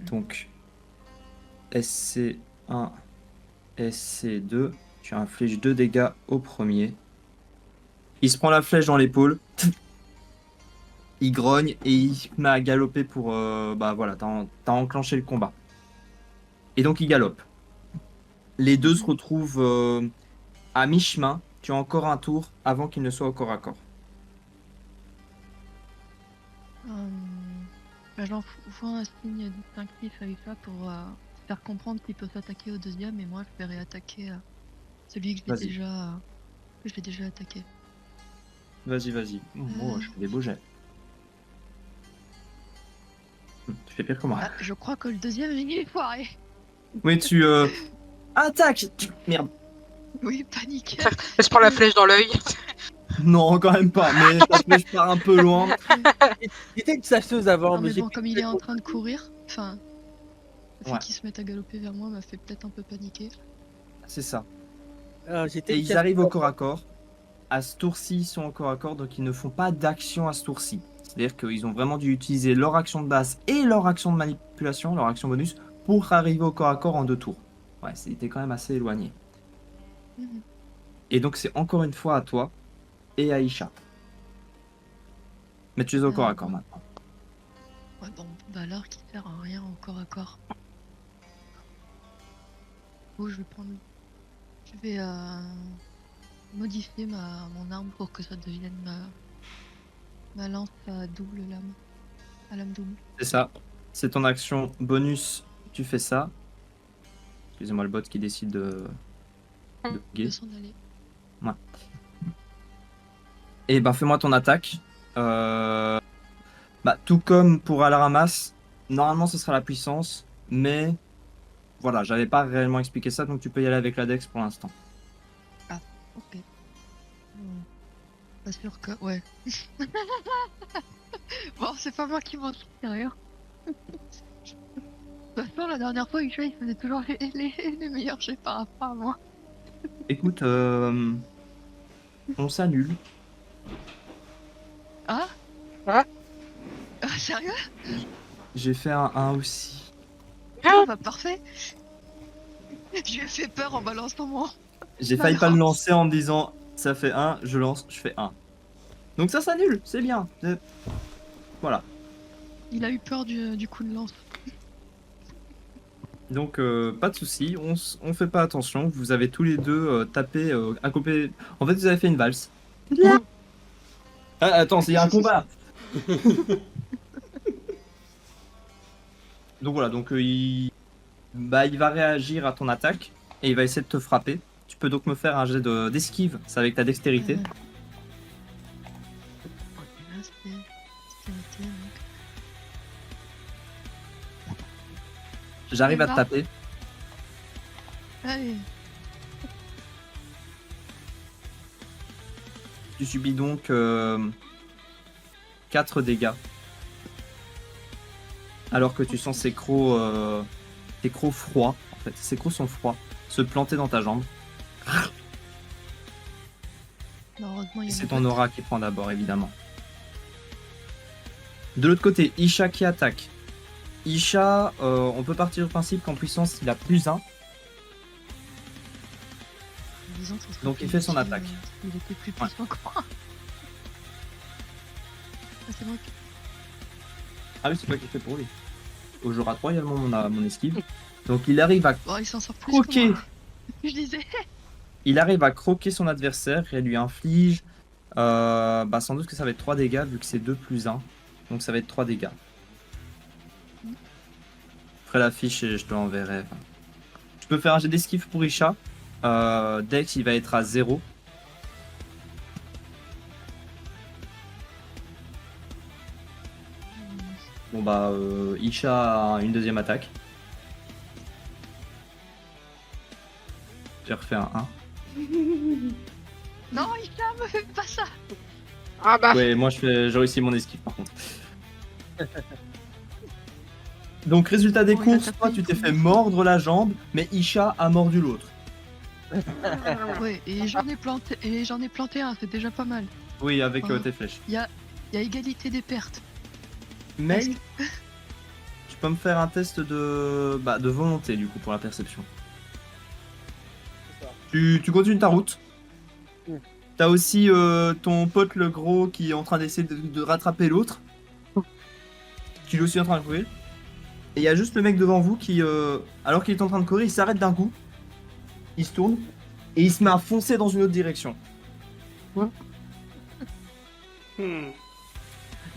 Speaker 3: Donc SC1, SC2, tu infliges 2 dégâts au premier. Il se prend la flèche dans l'épaule. Il grogne et il se met à galoper pour bah voilà, t'as enclenché le combat. Et donc il galope. Les deux se retrouvent à mi-chemin. Tu as encore un tour avant qu'il ne soit au corps à corps.
Speaker 5: J'envoie un signe distinctif à Isha pour faire comprendre qu'il peut s'attaquer au deuxième et moi je vais réattaquer celui que
Speaker 3: Vas-y.
Speaker 5: j'ai déjà attaqué.
Speaker 3: Vas-y. Oh, je fais des beaux jets. Tu fais pire que moi.
Speaker 5: Ah, je crois que le deuxième il est foiré.
Speaker 3: Oui, tu attaque. Merde.
Speaker 5: Oui, panique.
Speaker 4: Elle se prend la flèche dans l'œil.
Speaker 3: Non, quand même pas. Mais ta flèche part un peu loin.
Speaker 6: J'étais une sacheuse avant,
Speaker 5: Non,
Speaker 6: mais
Speaker 5: mais
Speaker 6: j'ai
Speaker 5: bon, comme il est en train de courir, enfin, le fait
Speaker 3: Ouais.
Speaker 5: qu'il se mette à galoper vers moi m'a fait peut-être un peu paniquer.
Speaker 3: C'est ça.
Speaker 6: j'étais
Speaker 3: Et
Speaker 6: une
Speaker 3: ils
Speaker 6: sacheuse
Speaker 3: arrivent au
Speaker 6: avant.
Speaker 3: corps à corps. À ce tour-ci, ils sont au corps à corps, donc ils ne font pas d'action à ce tour-ci. C'est-à-dire qu'ils ont vraiment dû utiliser leur action de base et leur action de manipulation, leur action bonus, pour arriver au corps à corps en 2 tours. Ouais, c'était quand même assez éloigné.
Speaker 5: Mhm.
Speaker 3: Et donc c'est encore une fois à toi et à Isha. Mais tu es au corps à corps maintenant.
Speaker 5: Ouais, bon, bah l'arc il sert à rien au corps à corps. Oh, je vais modifier mon arme pour que ça devienne ma lance à double lame. À lame double.
Speaker 3: C'est ça. C'est ton action bonus. Tu fais ça. Excusez-moi le bot qui décide de
Speaker 5: De
Speaker 3: bugger.
Speaker 5: s'en aller.
Speaker 3: Et ben fais-moi ton attaque. Bah, tout comme pour à la ramasse, normalement ce sera la puissance, mais voilà, j'avais pas réellement expliqué ça, donc tu peux y aller avec la dex pour l'instant.
Speaker 5: Ok. Pas sûr que. Ouais. Bon, c'est pas moi qui m'en tire derrière. De toute façon, la dernière fois, Isha, il faisait toujours les meilleurs jets par rapport à moi.
Speaker 3: Écoute, on s'annule.
Speaker 5: Ah
Speaker 4: Ah.
Speaker 5: Sérieux?
Speaker 3: J'ai fait un 1 aussi.
Speaker 5: Ah bah parfait. Je lui ai fait peur en balançant mon.
Speaker 3: J'ai
Speaker 5: Ma
Speaker 3: failli pas le
Speaker 5: lance.
Speaker 3: lancer en me disant ça fait 1, je lance, je fais 1. Donc ça s'annule, c'est bien. Voilà.
Speaker 5: Il a eu peur du coup de lance.
Speaker 3: Donc pas de souci, on fait pas attention. Vous avez tous les deux tapé, accompli. En fait, vous avez fait une valse. Ah, attends, il y a un combat. Donc voilà, donc il va réagir à ton attaque et il va essayer de te frapper. Tu peux donc me faire un jet d'esquive, c'est avec ta dextérité.
Speaker 5: Là, c'est dextérité, donc.
Speaker 3: J'arrive à te
Speaker 5: va.
Speaker 3: taper.
Speaker 5: Allez.
Speaker 3: Tu subis donc 4 dégâts. Alors que tu sens tes crocs froids, en fait. Ces crocs sont froids. Se planter dans ta jambe.
Speaker 5: Non, heureusement, il y
Speaker 3: Et
Speaker 5: a
Speaker 3: c'est
Speaker 5: mon
Speaker 3: ton
Speaker 5: pote.
Speaker 3: aura qui prend d'abord, évidemment. De l'autre côté, Isha qui attaque. Isha, on peut partir du principe qu'en puissance, il a +1.
Speaker 5: Disons que ça serait
Speaker 3: Donc, il
Speaker 5: plus
Speaker 3: fait son
Speaker 5: utile,
Speaker 3: attaque.
Speaker 5: Il était plus puissant que moi. Ah, c'est moi qui.
Speaker 3: Ah oui, c'est toi qui fais pour lui. Au jour A3, il y a mon esquive. Donc il arrive à
Speaker 5: Bon, il s'en sort plus
Speaker 3: croquer.
Speaker 5: que moi. Je disais.
Speaker 3: Il arrive à croquer son adversaire et lui inflige. Bah sans doute que ça va être 3 dégâts vu que c'est 2 plus 1. Donc ça va être 3 dégâts. Je ferai la fiche et je te l'enverrai. Enfin, je peux faire un jet d'esquive pour Isha. Dex il va être à 0. Bon bah Isha a une deuxième attaque. J'ai refait un 1.
Speaker 5: Non, Ika, me fais pas ça.
Speaker 4: Ah bah,
Speaker 3: Ouais, moi j'ai réussi mon esquive par contre. Donc résultat des
Speaker 5: Bon, il a
Speaker 3: courses,
Speaker 5: tapé
Speaker 3: toi
Speaker 5: une
Speaker 3: tu t'es fait
Speaker 5: première.
Speaker 3: mordre la jambe, mais Isha a mordu l'autre.
Speaker 5: Ouais, et j'en ai planté un, c'est déjà pas mal.
Speaker 3: Oui, avec
Speaker 5: Oh.
Speaker 3: tes flèches.
Speaker 5: Il y a égalité des pertes.
Speaker 3: Mais
Speaker 5: Est-ce
Speaker 3: tu peux me faire un test de volonté du coup pour la perception. Tu continues ta route.
Speaker 6: Mm.
Speaker 3: T'as aussi ton pote le gros qui est en train d'essayer de rattraper l'autre. Qui est aussi en train de courir. Et il y a juste le mec devant vous qui, alors qu'il est en train de courir, il s'arrête d'un coup. Il se tourne et il se met à foncer dans une autre direction.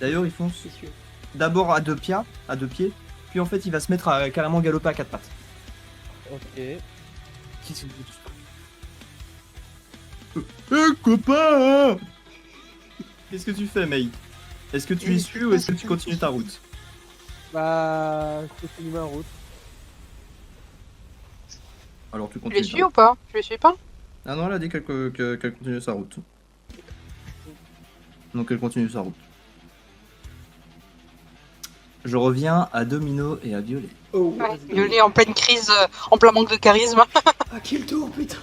Speaker 3: D'ailleurs, il fonce
Speaker 2: C'est sûr.
Speaker 3: d'abord à deux pieds, puis en fait, il va se mettre à carrément galoper à quatre pattes.
Speaker 6: Ok.
Speaker 3: Copain! Qu'est-ce que tu fais, Mei? Est-ce que tu
Speaker 5: Et
Speaker 3: y suis ou est-ce que tu
Speaker 5: c'est-
Speaker 3: continues ta route?
Speaker 6: Bah, je continue ma route.
Speaker 3: Alors tu
Speaker 4: tu
Speaker 3: continues.
Speaker 4: les
Speaker 3: ta
Speaker 4: suis
Speaker 3: route.
Speaker 4: ou pas? Tu les suis pas?
Speaker 3: Ah non, elle a dit qu'elle continue sa route. Donc elle continue sa route. Je reviens à Domino et à Violet.
Speaker 2: Oh,
Speaker 4: Ouais,
Speaker 2: vas-y.
Speaker 4: Violet en pleine crise, en plein manque de charisme.
Speaker 2: Ah, quel tour, putain.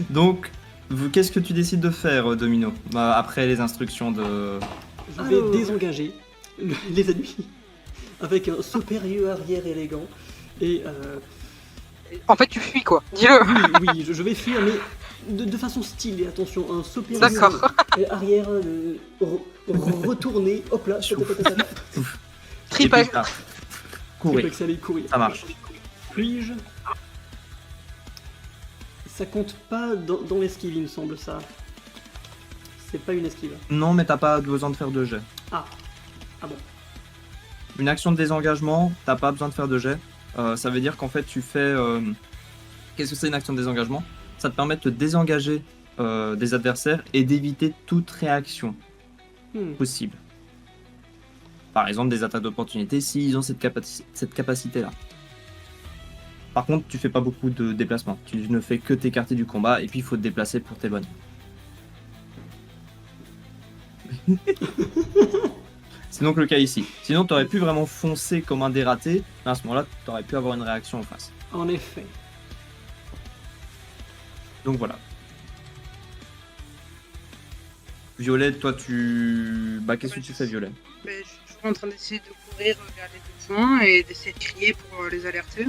Speaker 3: Donc, qu'est-ce que tu décides de faire, Domino, après les instructions de...
Speaker 2: Je vais
Speaker 3: Alors.
Speaker 2: désengager les ennemis avec un saut périlleux arrière élégant. Et
Speaker 4: En fait, tu fuis quoi. Dis-le.
Speaker 2: oui, je vais fuir, mais de façon stylée, attention, un saut périlleux
Speaker 4: D'accord.
Speaker 2: arrière, retourner, hop là,
Speaker 4: Triple.
Speaker 3: Et puis, courir.
Speaker 2: courir.
Speaker 3: Ça marche.
Speaker 2: Puis-je Ça compte pas dans l'esquive, il me semble, ça. C'est pas une esquive.
Speaker 3: Non, mais t'as pas besoin de faire de jet.
Speaker 2: Ah bon.
Speaker 3: Une action de désengagement, t'as pas besoin de faire de jet. Ça veut dire qu'en fait, tu fais... Qu'est-ce que c'est une action de désengagement? Ça te permet de te désengager des adversaires et d'éviter toute réaction possible. Par exemple, des attaques d'opportunité s'ils ont cette capacité-là. Par contre, tu fais pas beaucoup de déplacements. Tu ne fais que t'écarter du combat et puis il faut te déplacer pour tes bonnes. C'est donc le cas ici. Sinon, t'aurais pu vraiment foncer comme un dératé, mais à ce moment-là, t'aurais pu avoir une réaction en face.
Speaker 2: En effet.
Speaker 3: Donc voilà. Violet, toi tu... Bah qu'est-ce que tu fais, Violet?
Speaker 4: Je suis toujours en train d'essayer de courir vers les deux points et d'essayer de crier pour les alerter.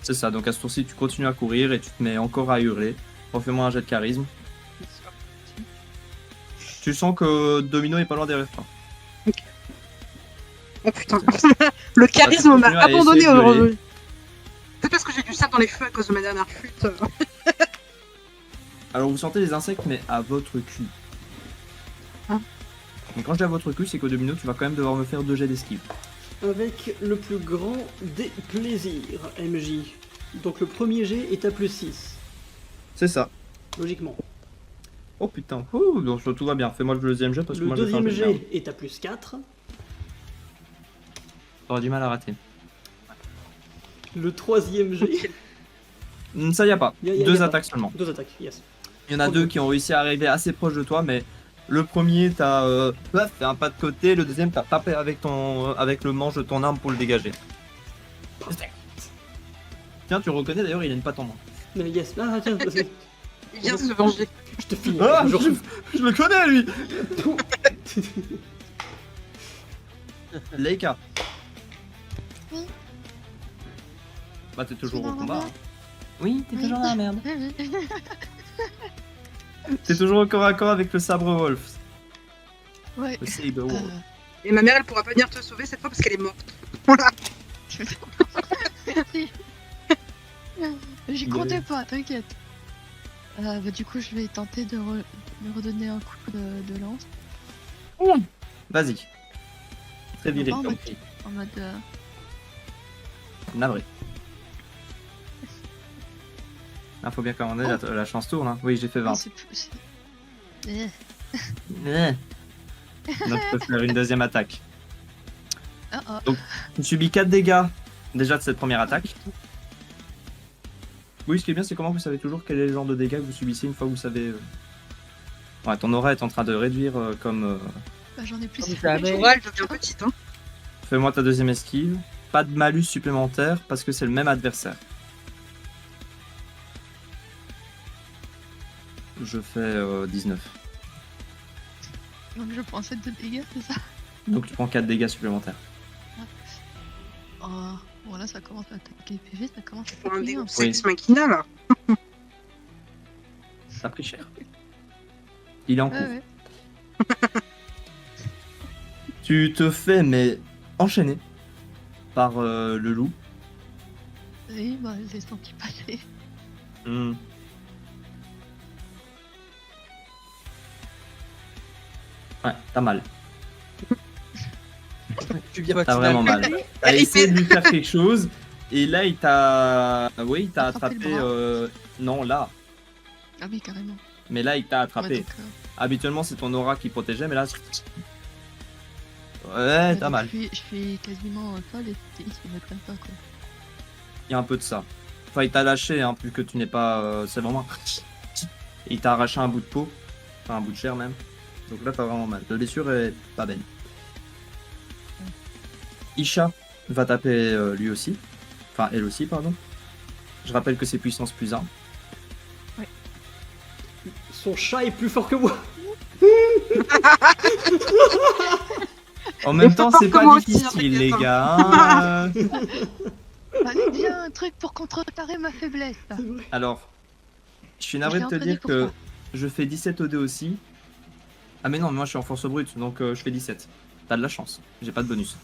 Speaker 3: C'est ça, donc à ce tour-ci, tu continues à courir et tu te mets encore à hurler. Refais-moi un jet de charisme. Tu sens que Domino est pas loin derrière toi.
Speaker 4: Oh putain. Le charisme
Speaker 3: continue
Speaker 4: m'a
Speaker 3: à essayer
Speaker 4: abandonné
Speaker 3: de gueuler.
Speaker 4: aujourd'hui. C'est parce que j'ai du sable dans les feux à cause de ma dernière flûte.
Speaker 3: Alors vous sentez les insectes, mais à votre cul.
Speaker 4: Ah.
Speaker 3: Donc quand je dis à votre cul, c'est qu'au Domino, tu vas quand même devoir me faire 2 jets d'esquive.
Speaker 2: Avec le plus grand des plaisirs, MJ. Donc le premier jet est à +6,
Speaker 3: C'est ça.
Speaker 2: logiquement.
Speaker 3: Oh putain, ouh, donc tout va bien. Fais-moi le deuxième jet parce que
Speaker 2: Le
Speaker 3: moi je vais faire
Speaker 2: deuxième
Speaker 3: le jet.
Speaker 2: jet est à +4.
Speaker 3: T'auras du mal à rater.
Speaker 2: Le troisième jet...
Speaker 3: Ça y a pas.
Speaker 2: Y a
Speaker 3: 2
Speaker 2: pas.
Speaker 3: attaques seulement.
Speaker 2: 2 attaques, yes.
Speaker 3: Il y en a
Speaker 2: Ok.
Speaker 3: 2 qui ont réussi à arriver assez proche de toi, mais le premier, t'as fait un pas de côté, le deuxième, t'as tapé avec le manche de ton arme pour le dégager. Tiens, tu reconnais d'ailleurs, il a une patte en main.
Speaker 2: Mais yes, ah tiens,
Speaker 4: Il vient se venger.
Speaker 2: je te finis.
Speaker 3: Ah, je le connais lui. Leica.
Speaker 5: Oui.
Speaker 3: Bah t'es toujours
Speaker 5: Je suis
Speaker 3: au
Speaker 5: dans la
Speaker 3: combat.
Speaker 5: merde.
Speaker 3: Oui, t'es
Speaker 5: Oui.
Speaker 3: toujours dans la merde. T'es toujours au corps à corps avec le sabre Wolf.
Speaker 5: Ouais.
Speaker 3: Le Saber Wall.
Speaker 4: Et ma mère, elle pourra pas venir te sauver cette fois parce qu'elle est morte. Voilà.
Speaker 5: Merci. J'y comptais pas, t'inquiète. Du coup, je vais tenter de redonner un coup de lance.
Speaker 3: Vas-y. Très viril
Speaker 5: Pas en
Speaker 3: comme
Speaker 5: mode-
Speaker 3: cri.
Speaker 5: En mode.
Speaker 3: Navré. Ah, faut bien commander, la chance tourne. Hein. Oui, j'ai fait 20.
Speaker 5: Eh.
Speaker 3: Donc, je peux faire une deuxième attaque.
Speaker 5: Ah, ah.
Speaker 3: Donc, tu subis 4 dégâts déjà de cette première attaque. Oui, ce qui est bien, c'est comment vous savez toujours quel est le genre de dégâts que vous subissez une fois que vous savez. Ouais, ton aura est en train de réduire comme.
Speaker 5: Bah, j'en ai plus.
Speaker 4: L'aura, elle devient petite. Hein.
Speaker 3: Fais-moi ta deuxième esquive. Pas de malus supplémentaire parce que c'est le même adversaire. Je fais 19.
Speaker 5: Donc je prends 7 de dégâts, c'est ça?
Speaker 3: Donc tu prends 4 dégâts supplémentaires.
Speaker 5: Oh, bon là ça commence à attaquer les PV, ça commence à
Speaker 4: Pour un
Speaker 5: attaquer
Speaker 4: Deus
Speaker 5: un peu.
Speaker 4: Ex Machina, là.
Speaker 3: Ça a pris cher. Il est en cours.
Speaker 5: Ouais.
Speaker 3: Tu te fais mais enchaîner par le loup.
Speaker 5: Oui, bah j'ai senti passer.
Speaker 3: Hmm. Ouais, t'as mal.
Speaker 6: Tu viens
Speaker 3: T'as vraiment mal. T'as
Speaker 4: Il
Speaker 3: essayé
Speaker 4: fait-
Speaker 3: de lui faire quelque chose et là il t'a. Oui, il t'a
Speaker 5: Attrapé
Speaker 3: attrapé.
Speaker 5: le
Speaker 3: Non, là.
Speaker 5: Ah oui, carrément.
Speaker 3: Mais là il t'a attrapé.
Speaker 5: Ouais, donc,
Speaker 3: Habituellement c'est ton aura qui protégeait, mais là. Ouais, t'as
Speaker 5: donc,
Speaker 3: mal.
Speaker 5: Je suis quasiment folle et ils me prennent pas quoi.
Speaker 3: Il y a un peu de ça. Enfin, il t'a lâché, hein, plus que tu n'es pas. C'est vraiment. Et il t'a arraché un bout de peau. Enfin, un bout de chair même. Donc là, t'as vraiment mal. La blessure est pas belle. Isha va taper lui aussi. Enfin, elle aussi, pardon. Je rappelle que c'est puissance plus 1.
Speaker 2: Son chat est plus fort que moi.
Speaker 3: En même temps, c'est pas
Speaker 4: Comment aussi,
Speaker 3: difficile, les
Speaker 4: t'inquiète,
Speaker 3: gars. Hein.
Speaker 5: Allez, viens, un truc pour contrecarrer ma faiblesse.
Speaker 3: Alors, je suis navré
Speaker 5: Je
Speaker 3: de
Speaker 5: l'ai
Speaker 3: te dire
Speaker 5: entraîné pour
Speaker 3: que je fais 17 OD aussi. Ah, mais non, moi je suis en force brute, donc je fais 17. T'as de la chance, j'ai pas de bonus.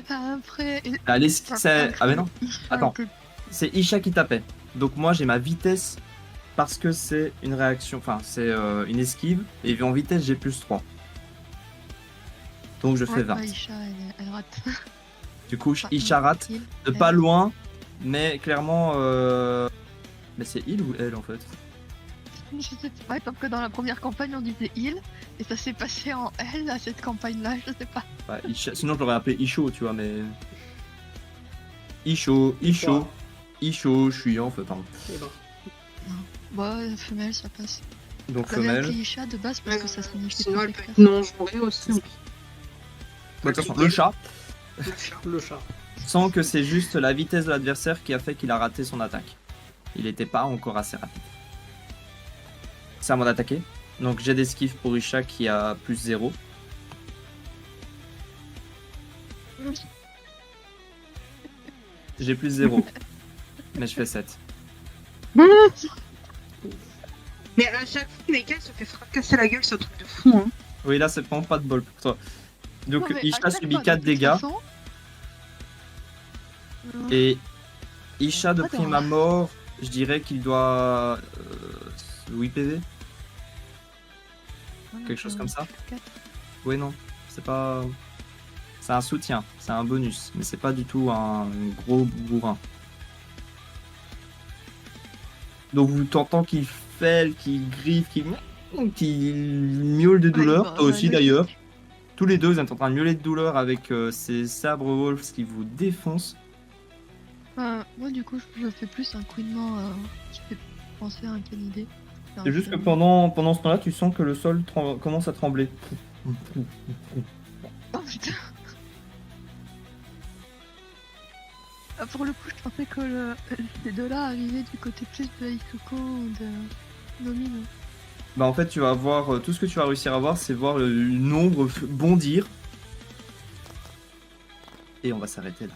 Speaker 5: Après.
Speaker 3: Ah, ah, mais non, attends. C'est Isha qui tapait. Donc moi j'ai ma vitesse parce que c'est une réaction, enfin c'est une esquive. Et en vitesse j'ai plus 3. Donc je fais 20.
Speaker 5: Isha, elle rate.
Speaker 3: Du coup
Speaker 5: Enfin,
Speaker 3: Isha rate.
Speaker 5: il-
Speaker 3: De pas loin, mais clairement... Mais c'est il ou elle en fait?
Speaker 5: Je sais pas, comme que dans la première campagne on disait il, et ça s'est passé en elle à cette campagne-là, je sais pas.
Speaker 3: Bah, sinon je l'aurais appelé Isho, tu vois, mais... Isho, Isho, Isho, je suis en fait, pardon.
Speaker 2: Eh ben,
Speaker 5: Bah, femelle, ça passe.
Speaker 3: Donc
Speaker 5: J'avais appelé
Speaker 3: femelle.
Speaker 5: Isha de base parce que ça signifie
Speaker 4: Sinon, elle peut
Speaker 5: protecteur.
Speaker 4: être non-genrée aussi.
Speaker 3: Bah, de toute façon, le chat
Speaker 2: le chat.
Speaker 3: sent que c'est juste la vitesse de l'adversaire qui a fait qu'il a raté son attaque. Il était pas encore assez rapide. C'est à moi d'attaquer. Donc j'ai d'esquive pour Isha qui a plus 0. J'ai plus 0. Mais je fais 7.
Speaker 4: Mais à chaque fois, les gars, se fait fracasser la gueule, c'est un truc de fou. Hein.
Speaker 3: Oui, là c'est vraiment pas de bol pour toi. Donc
Speaker 5: Non, mais à
Speaker 3: Isha
Speaker 5: chaque
Speaker 3: subit
Speaker 5: fois,
Speaker 3: 4
Speaker 5: de toute
Speaker 3: dégâts.
Speaker 5: façon,
Speaker 3: Et Isha de
Speaker 5: Pas
Speaker 3: prime
Speaker 5: dans-
Speaker 3: abord, je dirais qu'il doit 8 PV. Quelque chose comme ça. Oui, non, c'est pas. C'est un soutien, c'est un bonus, mais c'est pas du tout un gros bourrin. Donc vous t'entends qu'il fêle, qu'il griffe, qu'il miaule de douleur,
Speaker 5: bah,
Speaker 3: toi aussi
Speaker 5: logique.
Speaker 3: d'ailleurs. Tous les deux, vous êtes en train de miauler de douleur avec ces sabres wolves qui vous défoncent.
Speaker 5: Moi, du coup, je fais plus un couinement qui fait penser à un canidé.
Speaker 3: C'est juste que pendant ce temps-là, tu sens que le sol commence à trembler.
Speaker 5: Oh putain! Ah, pour le coup, je pensais que ces deux-là arrivaient du côté plus de Isuko ou de Nomino.
Speaker 3: Bah en fait, tu vas voir, tout ce que tu vas réussir à voir, c'est voir le nombre bondir. Et on va s'arrêter là.